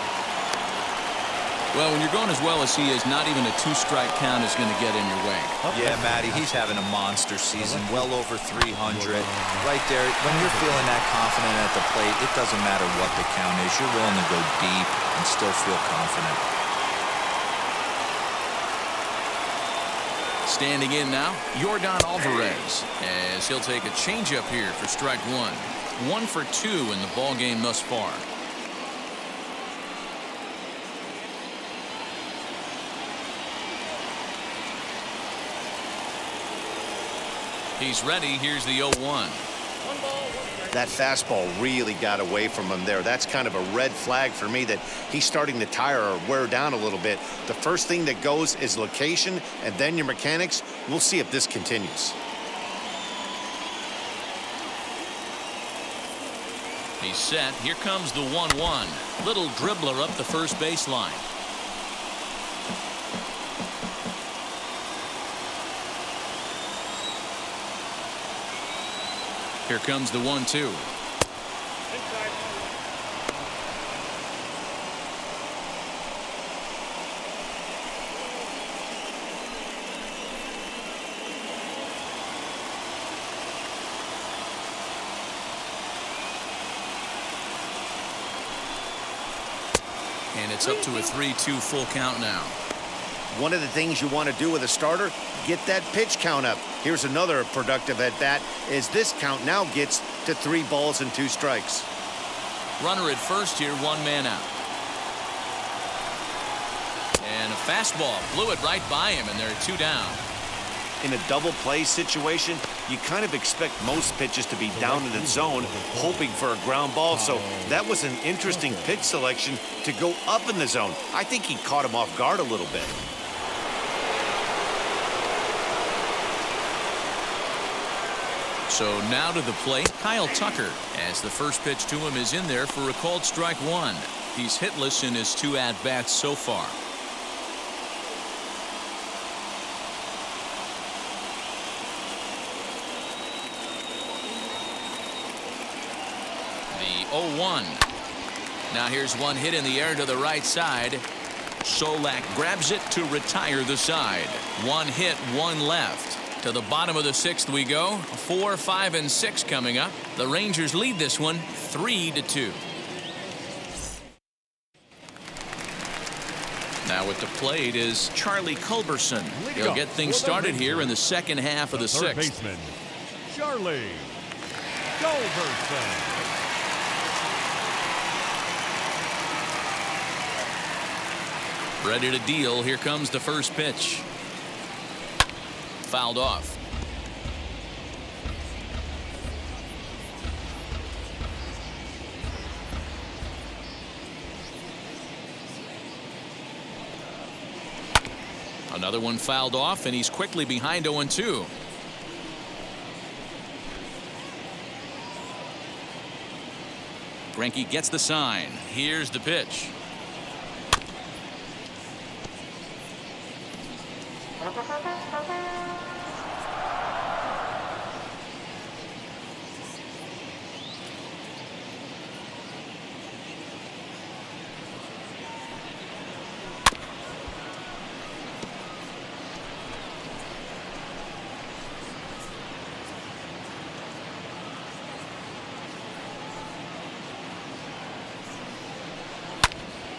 Well, when you're going as well as he is, not even a 2-strike count is going to get in your way. Yeah, Matty, he's having a monster season, well over 300. Right there, when you're feeling that confident at the plate, it doesn't matter what the count is. You're willing to go deep and still feel confident. Standing in now, Yordan Alvarez, as he'll take a changeup here for strike 1. 1 for 2 in the ball game thus far. He's ready. Here's the 0-1. That fastball really got away from him there. That's kind of a red flag for me that he's starting to tire or wear down a little bit. The first thing that goes is location, and then your mechanics. We'll see if this continues. He's set. Here comes the 1-1. Little dribbler up the first baseline. Here comes the 1-2. Inside. And it's up to a 3-2 full count now. One of the things you want to do with a starter, get that pitch count up. Here's another productive at bat as this count now gets to 3 balls and 2 strikes. Runner at first here, 1 man out. And a fastball blew it right by him, and there are 2 down. In a double play situation, you kind of expect most pitches to be down in the zone, hoping for a ground ball. So that was an interesting pitch selection to go up in the zone. I think he caught him off guard a little bit. So now to the plate, Kyle Tucker, as the first pitch to him is in there for a called strike 1. He's hitless in his 2 at-bats so far. The 0-1. Now here's one hit in the air to the right side. Solak grabs it to retire the side. 1 hit, 1 left. To the bottom of the 6th we go. 4, 5, and 6 coming up. The Rangers lead this one 3-2. Now at the plate is Charlie Culberson. He'll get things started here in the second half of the 6th. Third baseman, Charlie Culberson. Ready to deal. Here comes the first pitch. Fouled off. Another one fouled off, and he's quickly behind 0-2. Greinke gets the sign. Here's the pitch.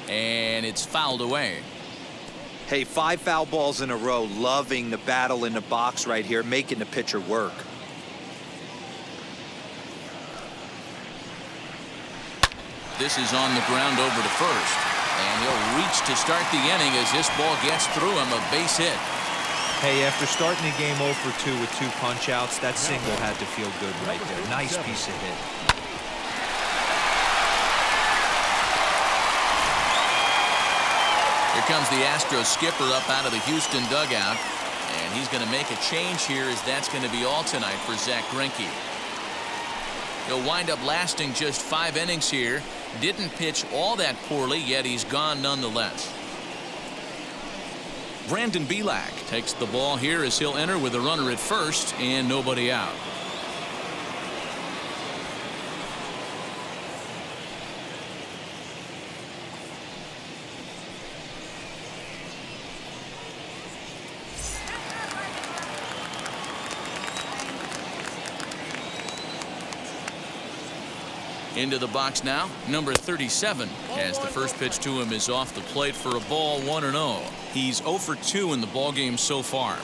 And it's fouled away. Hey, 5 foul balls in a row. Loving the battle in the box right here, making the pitcher work. This is on the ground over to first. And he'll reach to start the inning as this ball gets through him, a base hit. Hey, after starting the game 0 for 2 with 2 punch-outs, that single had to feel good right there. Nice piece of hit. Here comes the Astros skipper up out of the Houston dugout. And he's going to make a change here, as that's going to be all tonight for Zach Greinke. He'll wind up lasting just 5 innings here. Didn't pitch all that poorly, yet he's gone nonetheless. Brandon Belak takes the ball here as he'll enter with a runner at first and nobody out. Into the box now, number 37, as the first pitch to him is off the plate for a ball, 1-0. He's 0 for 2 in the ballgame so far.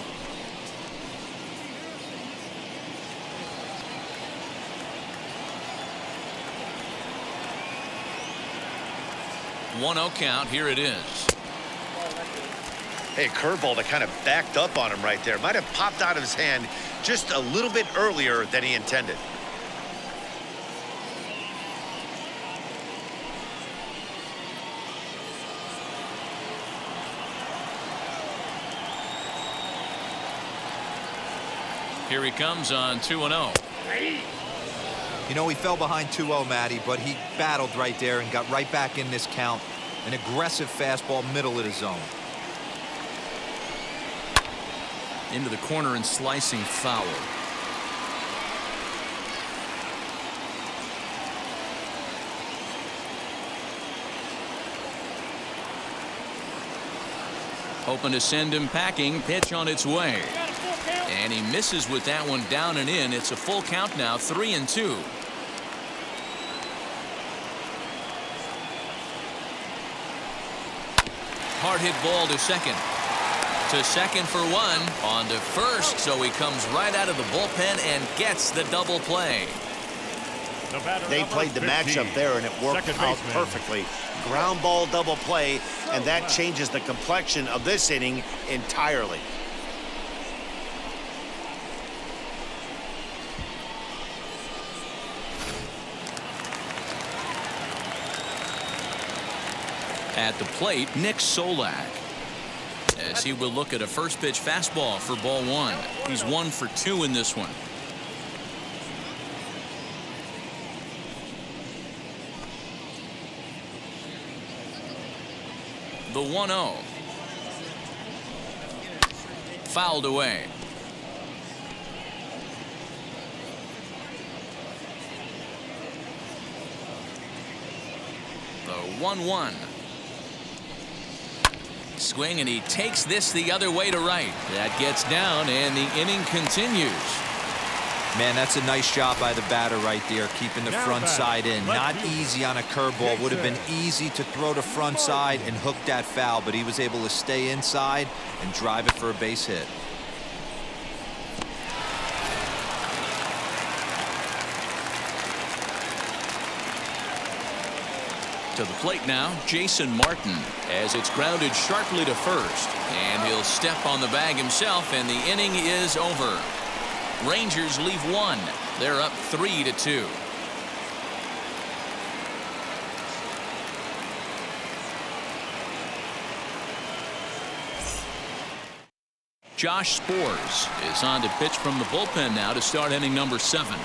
One-0 count. Here it is. Hey, curveball that kind of backed up on him right there. Might have popped out of his hand just a little bit earlier than he intended. Here he comes on 2-0. You know, he fell behind 2-0, Matty, but he battled right there and got right back in this count. An aggressive fastball, middle of the zone. Into the corner and slicing foul. Hoping to send him packing. Pitch on its way. And he misses with that one down and in. It's a full count now, 3-2. Hard hit ball to second. To second for one. On to first, so he comes right out of the bullpen and gets the double play. They played the matchup there, and it worked out perfectly. Ground ball double play, and that changes the complexion of this inning entirely. At the plate, Nick Solak, as he will look at a first pitch fastball for ball one. He's 1 for 2 in this one. The 1-0. Fouled away. The 1-1. Swing, and he takes this the other way to right. That gets down, and the inning continues. Man, that's a nice job by the batter right there, keeping the front side in. Not easy on a curveball. Would have been easy to throw the front side and hook that foul, but he was able to stay inside and drive it for a base hit. To the plate now, Jason Martin, as it's grounded sharply to first, and he'll step on the bag himself, and the inning is over. Rangers leave one. They're up 3-2. Josh Spores is on to pitch from the bullpen now to start inning number 7.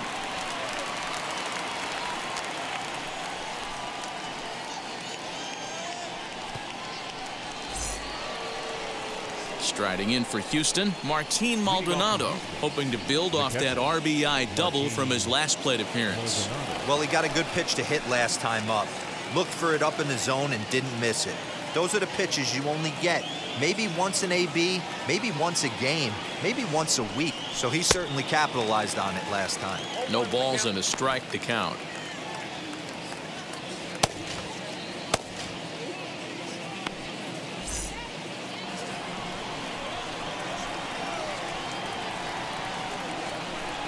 Striding in for Houston, Martin Maldonado, hoping to build off that RBI double from his last plate appearance. Well, he got a good pitch to hit last time up. Looked for it up in the zone and didn't miss it. Those are the pitches you only get maybe once in AB, maybe once a game, maybe once a week. So he certainly capitalized on it last time. No balls and a strike to count.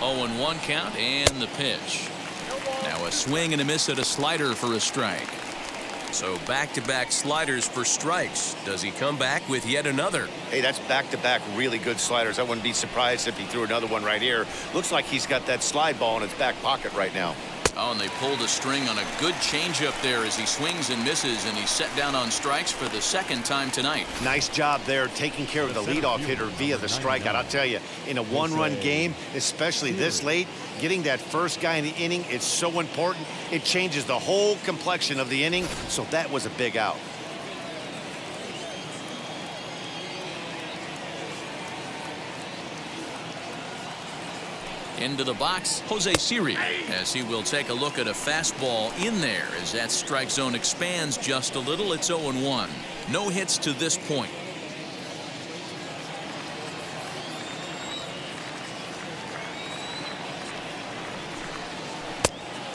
Oh, 0-1 count, and the pitch. Now a swing and a miss at a slider for a strike. So back-to-back sliders for strikes. Does he come back with yet another? Hey, that's back-to-back really good sliders. I wouldn't be surprised if he threw another one right here. Looks like he's got that slide ball in his back pocket right now. Oh, and they pulled a string on a good changeup there as he swings and misses, and he's set down on strikes for the second time tonight. Nice job there taking care of the leadoff hitter via the strikeout. I'll tell you, in a one-run game, especially this late, getting that first guy in the inning is so important. It changes the whole complexion of the inning, so that was a big out. Into the box, Jose Siri, as he will take a look at a fastball in there as that strike zone expands just a little. It's 0-1. No hits to this point.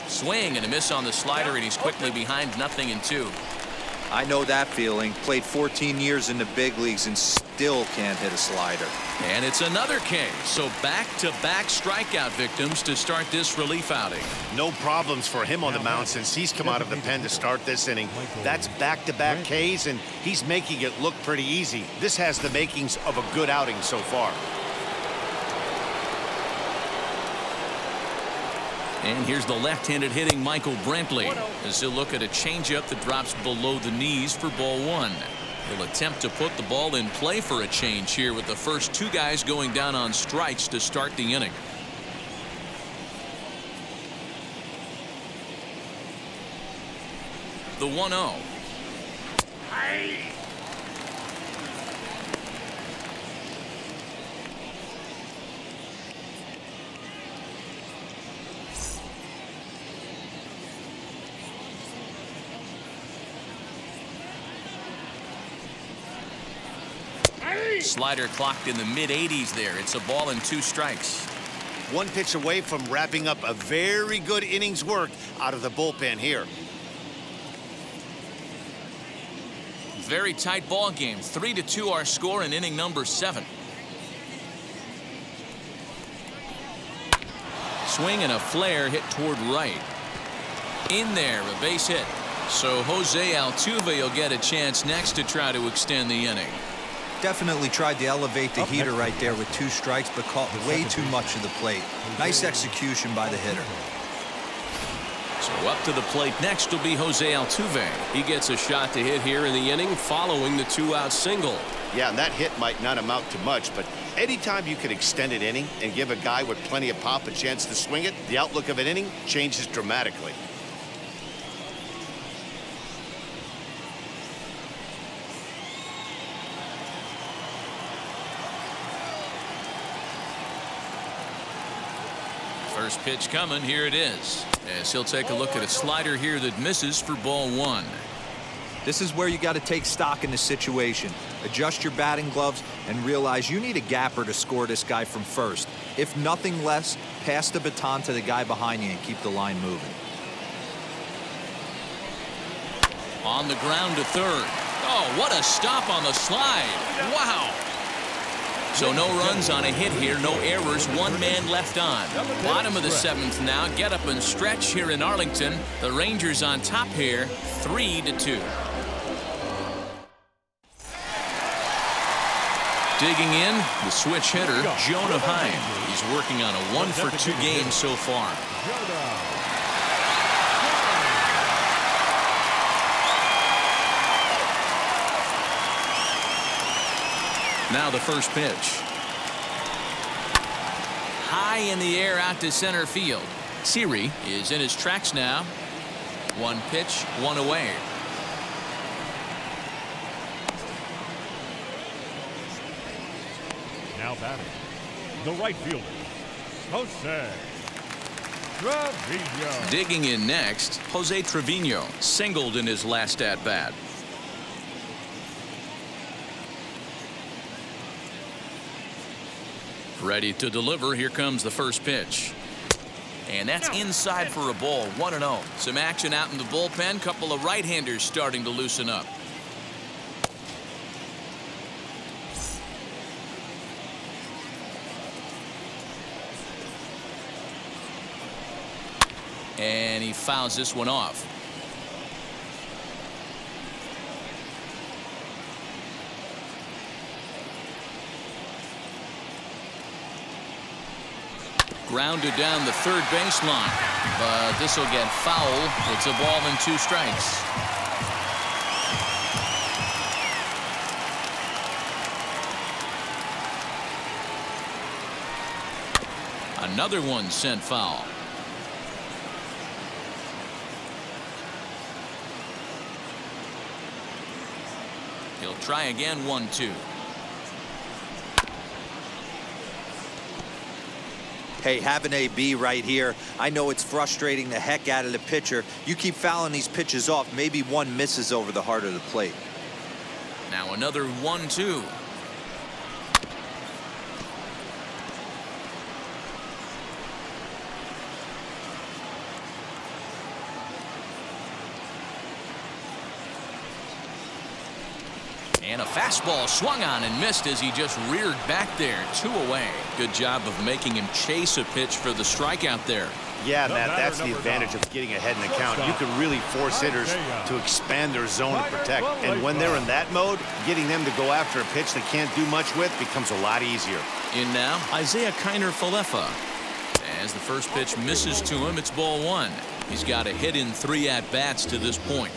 Swing and a miss on the slider, and he's quickly behind 0-2. I know that feeling. Played 14 years in the big leagues and still can't hit a slider. And it's another K. So back-to-back strikeout victims to start this relief outing. No problems for him on the mound since he's come out of the pen to start this inning. That's back-to-back Ks, and he's making it look pretty easy. This has the makings of a good outing so far. And here's the left-handed hitting Michael Brantley as he'll look at a changeup that drops below the knees for ball one. He'll attempt to put the ball in play for a change here with the first two guys going down on strikes to start the inning. The 1-0. Slider clocked in the mid-80s there. It's a ball and 2 strikes. One pitch away from wrapping up a very good innings work out of the bullpen here. Very tight ball game. 3-2 our score in inning number 7. Swing and a flare hit toward right. In there, a base hit. So Jose Altuve will get a chance next to try to extend the inning. Definitely tried to elevate the heater right there with 2 strikes, but caught way too much of the plate. Nice execution by the hitter. So up to the plate next will be Jose Altuve. He gets a shot to hit here in the inning following the 2-out single. Yeah, and that hit might not amount to much, but anytime you can extend an inning and give a guy with plenty of pop a chance to swing it, the outlook of an inning changes dramatically. First pitch coming. Here it is. As he'll take a look at a slider here that misses for ball 1. This is where you got to take stock in the situation. Adjust your batting gloves and realize you need a gapper to score this guy from first. If nothing less, pass the baton to the guy behind you and keep the line moving. On the ground to third. Oh, what a stop on the slide. Wow. So no runs on a hit here, no errors, 1 man left on. Bottom of the 7th now. Get up and stretch here in Arlington. The Rangers on top here, 3-2. Digging in, the switch hitter, Jonah Heim. He's working on a 1-for-2 game so far. Now the first pitch. High in the air out to center field. Siri is in his tracks now. 1 pitch, 1 away. Now batting, the right fielder, Jose Trevino. Digging in next, Jose Trevino singled in his last at-bat. Ready to deliver. Here comes the first pitch. And that's inside for a ball. 1-0. Some action out in the bullpen. Couple of right-handers starting to loosen up. And he fouls this one off. Grounded down the third baseline, but this will get foul. It's a ball and 2 strikes. Another one sent foul. He'll try again. 1-2. Hey, have an AB right here. I know it's frustrating the heck out of the pitcher. You keep fouling these pitches off, maybe one misses over the heart of the plate. Now another 1-2. And a fastball swung on and missed as he just reared back there. 2 away. Good job of making him chase a pitch for the strikeout there. Yeah, Matt, that's the advantage of getting ahead in the count. You can really force hitters to expand their zone and protect. And when they're in that mode, getting them to go after a pitch they can't do much with becomes a lot easier. In now, Isaiah Kiner-Falefa. As the first pitch misses to him, it's ball 1. He's got a hit in 3 at-bats to this point.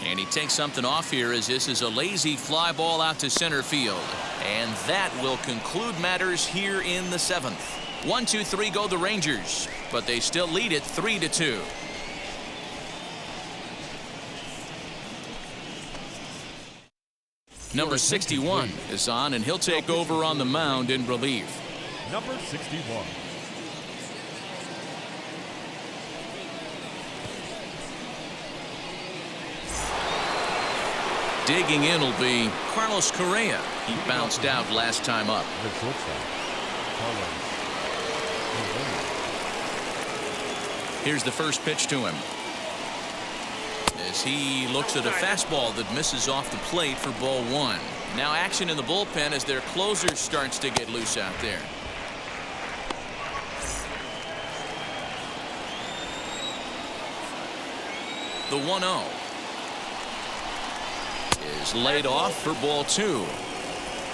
And he takes something off here as this is a lazy fly ball out to center field. And that will conclude matters here in the 7th. 1-2-3 go the Rangers, but they still lead it 3-2. Number 61 is on, and he'll take over on the mound in relief. Number 61. Digging in will be Carlos Correa. He bounced out last time up. The shortstop, Carlos. Here's the first pitch to him, as he looks at a fastball that misses off the plate for ball one. Now action in the bullpen as their closer starts to get loose out there. The 1-0 is laid off for ball two.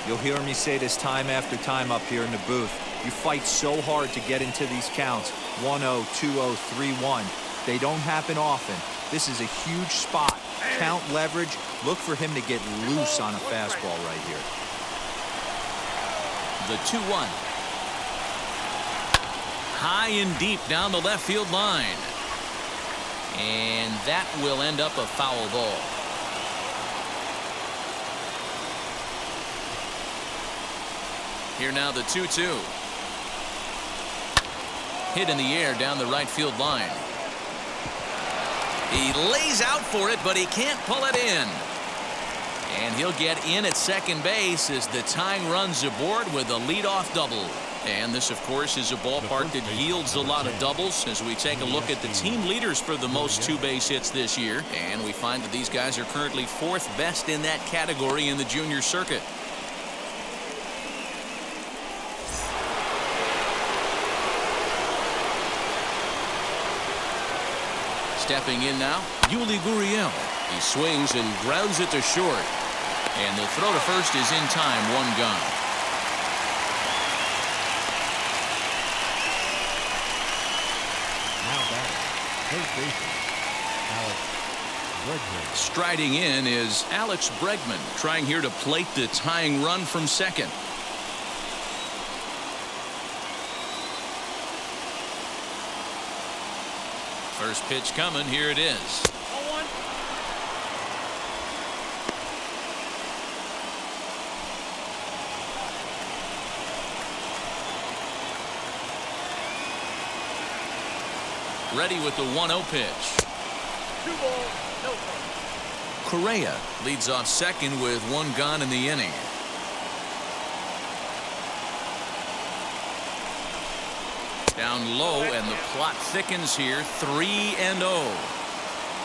You'll hear me say this time after time up here in the booth. You fight so hard to get into these counts. 1-0, 2-0, 3-1. They don't happen often. This is a huge spot. Count leverage. Look for him to get loose on a fastball right here. The 2-1. High and deep down the left field line. And that will end up a foul ball. Here now the 2-2. Hit in the air down the right field line. He lays out for it, but he can't pull it in. And he'll get in at second base as the tying run's aboard with a leadoff double. And this, of course, is a ballpark that yields a lot of doubles as we take a look at the team leaders for the most two-base hits this year. And we find that these guys are currently fourth best in that category in the junior circuit. Stepping in now, Yuli Gurriel. He swings and grounds it to short. And the throw to first is in time, one gone. Now back, third baseman, Alex Bregman. Striding in is Alex Bregman, trying here to plate the tying run from second. First pitch coming. Here it is. 0-1. Ready with the 1-0 pitch. 2 balls, no strikes. Correa leads off second with one gone in the inning. Down low, and the plot thickens here. 3-0.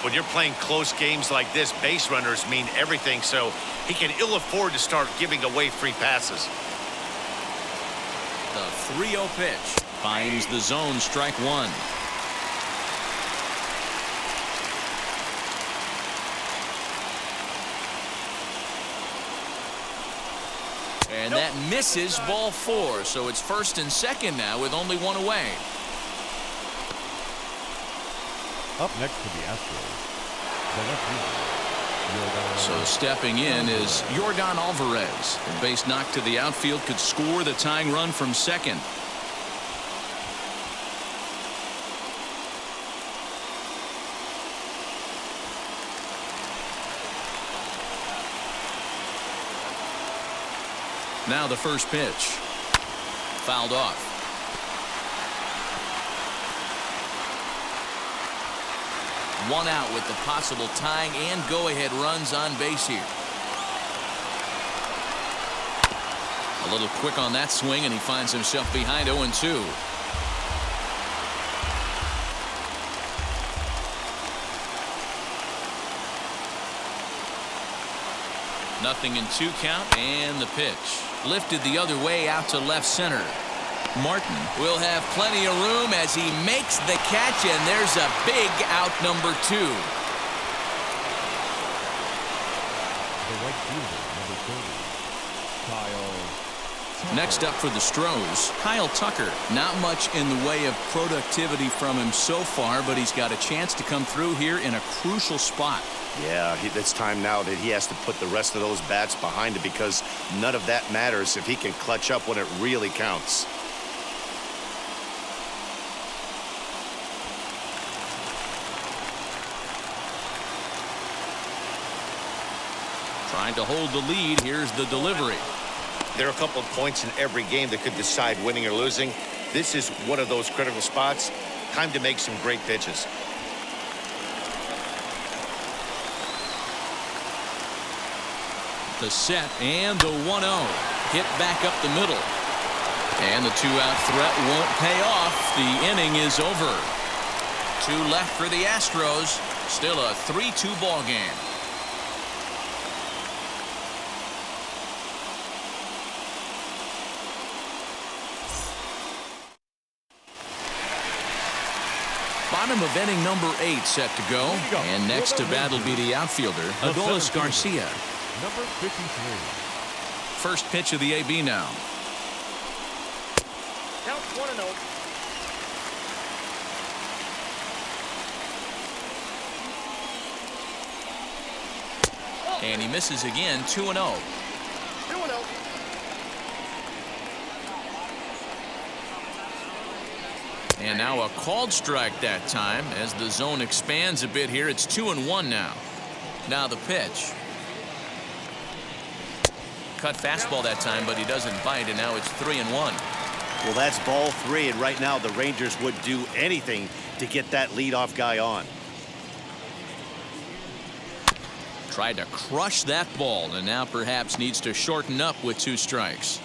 When you're playing close games like this, base runners mean everything, so he can ill afford to start giving away free passes. The 3-0 pitch finds the zone, strike one. And that misses, ball four. So it's first and second now with only one away. Up next to the Astros, the left fielder. So stepping in is Yordan Alvarez. A base knock to the outfield could score the tying run from second. Now the first pitch. Fouled off. One out with the possible tying and go-ahead runs on base here. A little quick on that swing, and he finds himself behind 0-2. Nothing in 2 count, and the pitch lifted the other way out to left center. Martin will have plenty of room as he makes the catch, and there's a big out, number 2. The right fielder, number 30, Kyle. Next up for the Astros, Kyle Tucker. Not much in the way of productivity from him so far, but he's got a chance to come through here in a crucial spot. Yeah, it's time now that he has to put the rest of those bats behind it, because none of that matters if he can clutch up when it really counts. Trying to hold the lead. Here's the delivery. There are a couple of points in every game that could decide winning or losing. This is one of those critical spots. Time to make some great pitches. The set and the 1-0. Hit back up the middle. And the two-out threat won't pay off. The inning is over. 2 left for the Astros. Still a 3-2 ball game. Bottom of inning number 8 set to go. And next to bat will be the outfielder, Nicolas Garcia. Number 53. First pitch of the AB now. Count 1-0. And he misses again, 2-0. 2-0. And now a called strike that time as the zone expands a bit here. It's 2-1 now. Now the pitch. Cut fastball that time, but he doesn't bite, and now it's 3-1. Well, that's ball 3, and right now the Rangers would do anything to get that leadoff guy on. Tried to crush that ball, and now perhaps needs to shorten up with 2 strikes.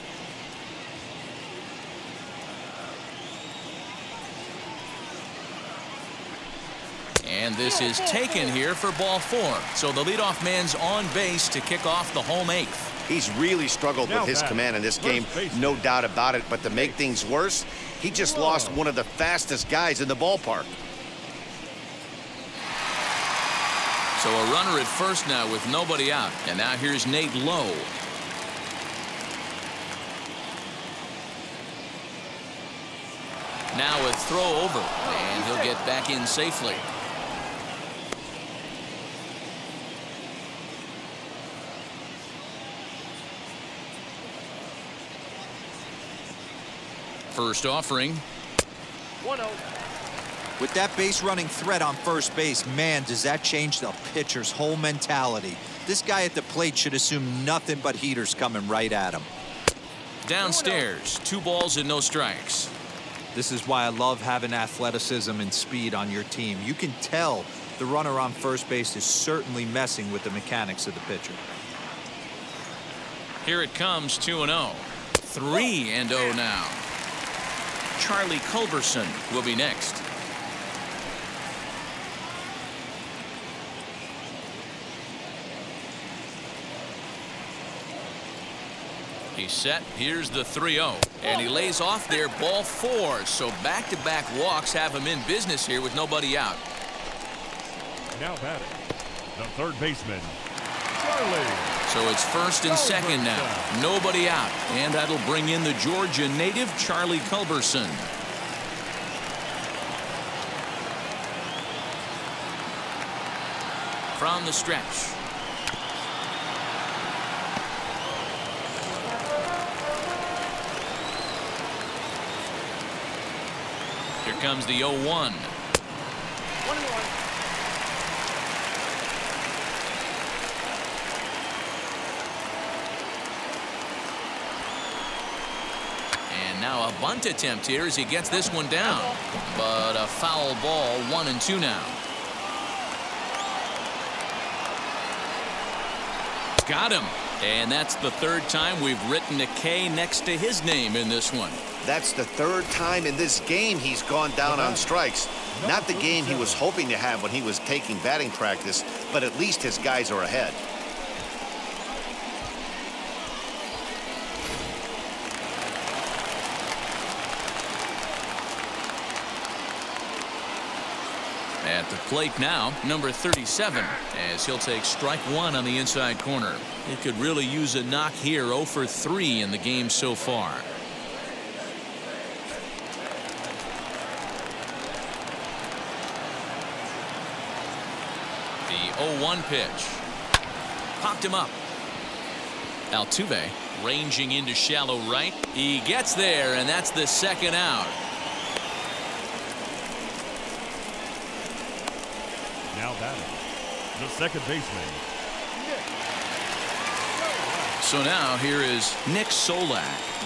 And this is taken here for ball 4. So the leadoff man's on base to kick off the home 8th. He's really struggled with his command in this game, no doubt about it. But to make things worse, he just lost one of the fastest guys in the ballpark. So a runner at first now with nobody out. And now here's Nate Lowe. Now a throw over, and he'll get back in safely. First offering. 1-0. With that base running threat on first base, man, does that change the pitcher's whole mentality. This guy at the plate should assume nothing but heaters coming right at him. Downstairs, 2 balls and no strikes. This is why I love having athleticism and speed on your team. You can tell the runner on first base is certainly messing with the mechanics of the pitcher. Here it comes, 2-0. 3-0 now. Charlie Culberson will be next. He's set. Here's the 3-0. And he lays off there, ball 4. So back-to-back walks have him in business here with nobody out. Now batting, the third baseman, Charlie. So it's first and second now. Nobody out. And that'll bring in the Georgia native, Charlie Culberson. From the stretch. Here comes the 0-1. 1-1. And now a bunt attempt here as he gets this one down. But a foul ball, 1-2 now. Got him. And that's the 3rd time we've written a K next to his name in this one. That's the 3rd time in this game he's gone down on strikes. Not the game he was hoping to have when he was taking batting practice, but at least his guys are ahead. At the plate now, number 37, as he'll take strike 1 on the inside corner. He could really use a knock here. 0 for 3 in the game so far. The 0-1 pitch. Popped him up. Altuve ranging into shallow right. He gets there, and that's the 2nd out. Now batting, the second baseman. So now here is Nick Solak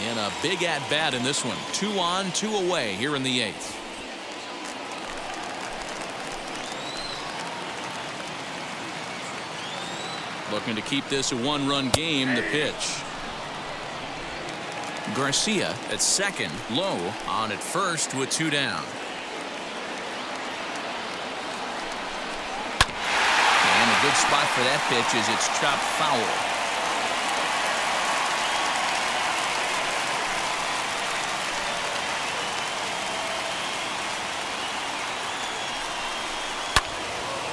in a big at-bat in this one. 2 on, 2 away here in the 8th. Looking to keep this a one-run game. The pitch. Garcia at second, low on at first with 2 down. And a good spot for that pitch as it's chopped foul.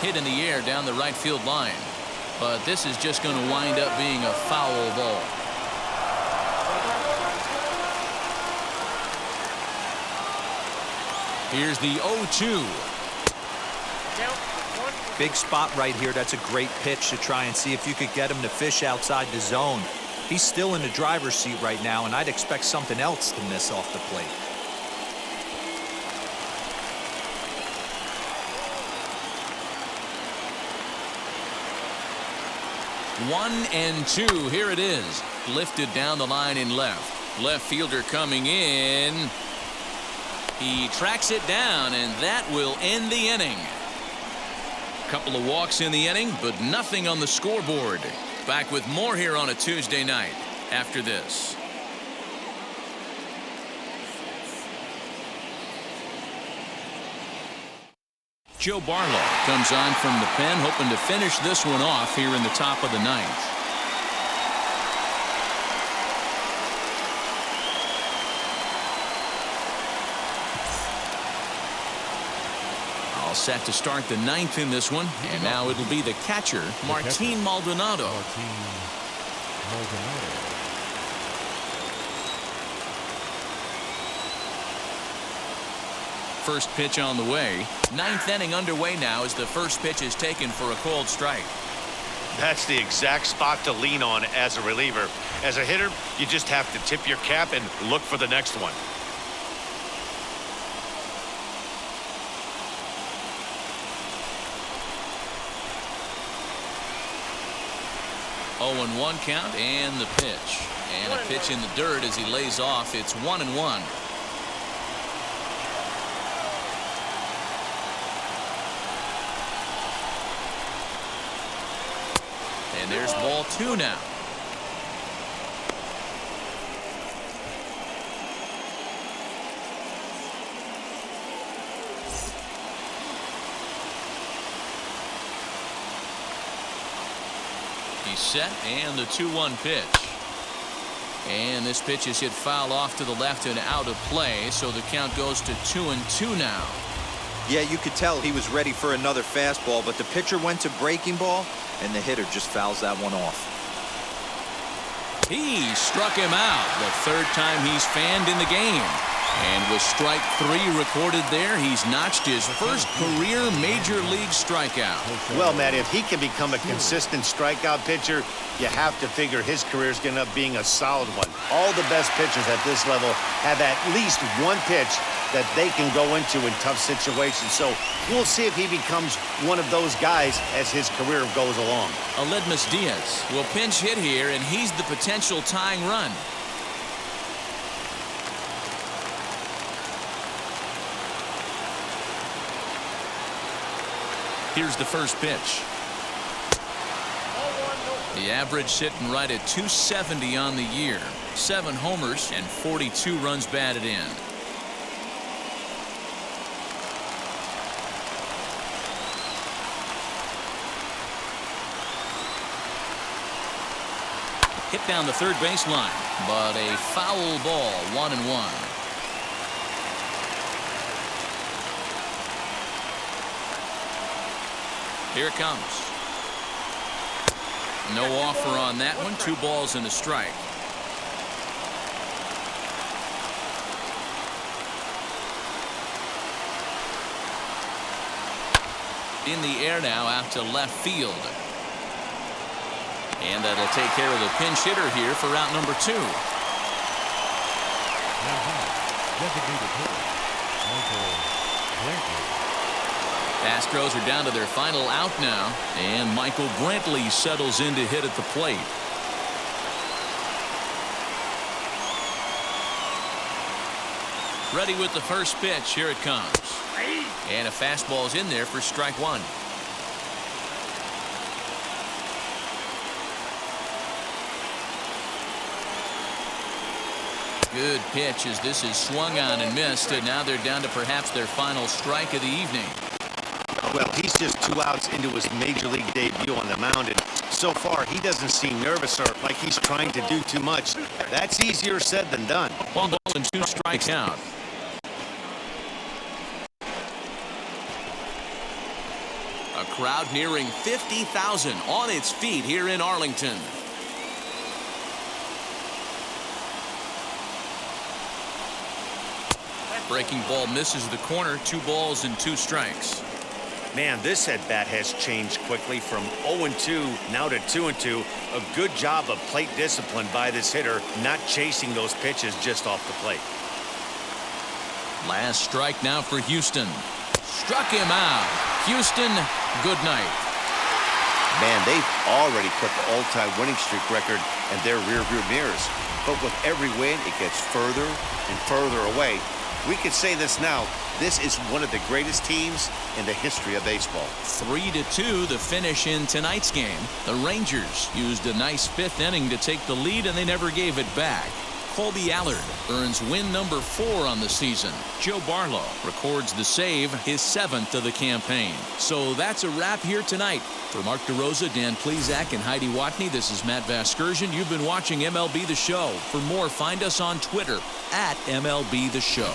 Hit in the air down the right field line. But this is just going to wind up being a foul ball. Here's the 0-2. Big spot right here. That's a great pitch to try and see if you could get him to fish outside the zone. He's still in the driver's seat right now, and I'd expect something else to miss off the plate. 1-2. Here it is. Lifted down the line in left. Left fielder coming in. He tracks it down, and that will end the inning. Couple of walks in the inning, but nothing on the scoreboard. Back with more here on a Tuesday night after this. Joe Barlow comes on from the pen, hoping to finish this one off here in the top of the ninth. All set to start the ninth in this one, and now it'll be the catcher, Martin Maldonado. First pitch on the way. Ninth inning underway now as the first pitch is taken for a called strike. That's the exact spot to lean on as a reliever. As a hitter, you just have to tip your cap and look for the next one. Oh, 1 count and the pitch. And a pitch in the dirt as he lays off. It's 1-1. And there's ball 2 now. He's set, and the 2-1 pitch. And this pitch is hit foul off to the left and out of play, so the count goes to 2-2 now. Yeah, you could tell he was ready for another fastball, but the pitcher went to breaking ball, and the hitter just fouls that one off. He struck him out, the third time he's fanned in the game. And with strike 3 recorded there, he's notched his first career major league strikeout. Well, Matt, if he can become a consistent strikeout pitcher, you have to figure his career is going to end up being a solid one. All the best pitchers at this level have at least one pitch that they can go into in tough situations. So we'll see if he becomes one of those guys as his career goes along. Aledmus Diaz will pinch hit here, and he's the potential tying run. Here's the first pitch. The average sitting right at 270 on the year. 7 homers and 42 runs batted in. Hit down the third baseline, but a foul ball, 1-1. Here it comes. No offer on that one. 2 balls and a strike. In the air now out to left field. And that'll take care of the pinch hitter here for route number 2. Designated hitter, Brantley. Astros are down to their final out now, and Michael Brantley settles in to hit at the plate. Ready with the first pitch. Here it comes. And a fastball's in there for strike 1. Good pitch as this is swung on and missed, and now they're down to perhaps their final strike of the evening. Well, he's just 2 outs into his major league debut on the mound, and so far he doesn't seem nervous or like he's trying to do too much. That's easier said than done. 1 ball and 2 strikes out. A crowd nearing 50,000 on its feet here in Arlington. Breaking ball misses the corner. 2 balls and 2 strikes. Man, this at-bat has changed quickly from 0-2 now to 2-2. A good job of plate discipline by this hitter, not chasing those pitches just off the plate. Last strike now for Houston. Struck him out. Houston, good night. Man, they've already put the all-time winning streak record in their rearview mirrors. But with every win, it gets further and further away. We could say this now. This is one of the greatest teams in the history of baseball. 3-2 the finish in tonight's game. The Rangers used a nice 5th inning to take the lead, and they never gave it back. Colby Allard earns win number 4 on the season. Joe Barlow records the save, his 7th of the campaign. So that's a wrap here tonight. For Mark DeRosa, Dan Plesac, and Heidi Watney, this is Matt Vasgersian. You've been watching MLB The Show. For more, find us on Twitter @MLB The Show.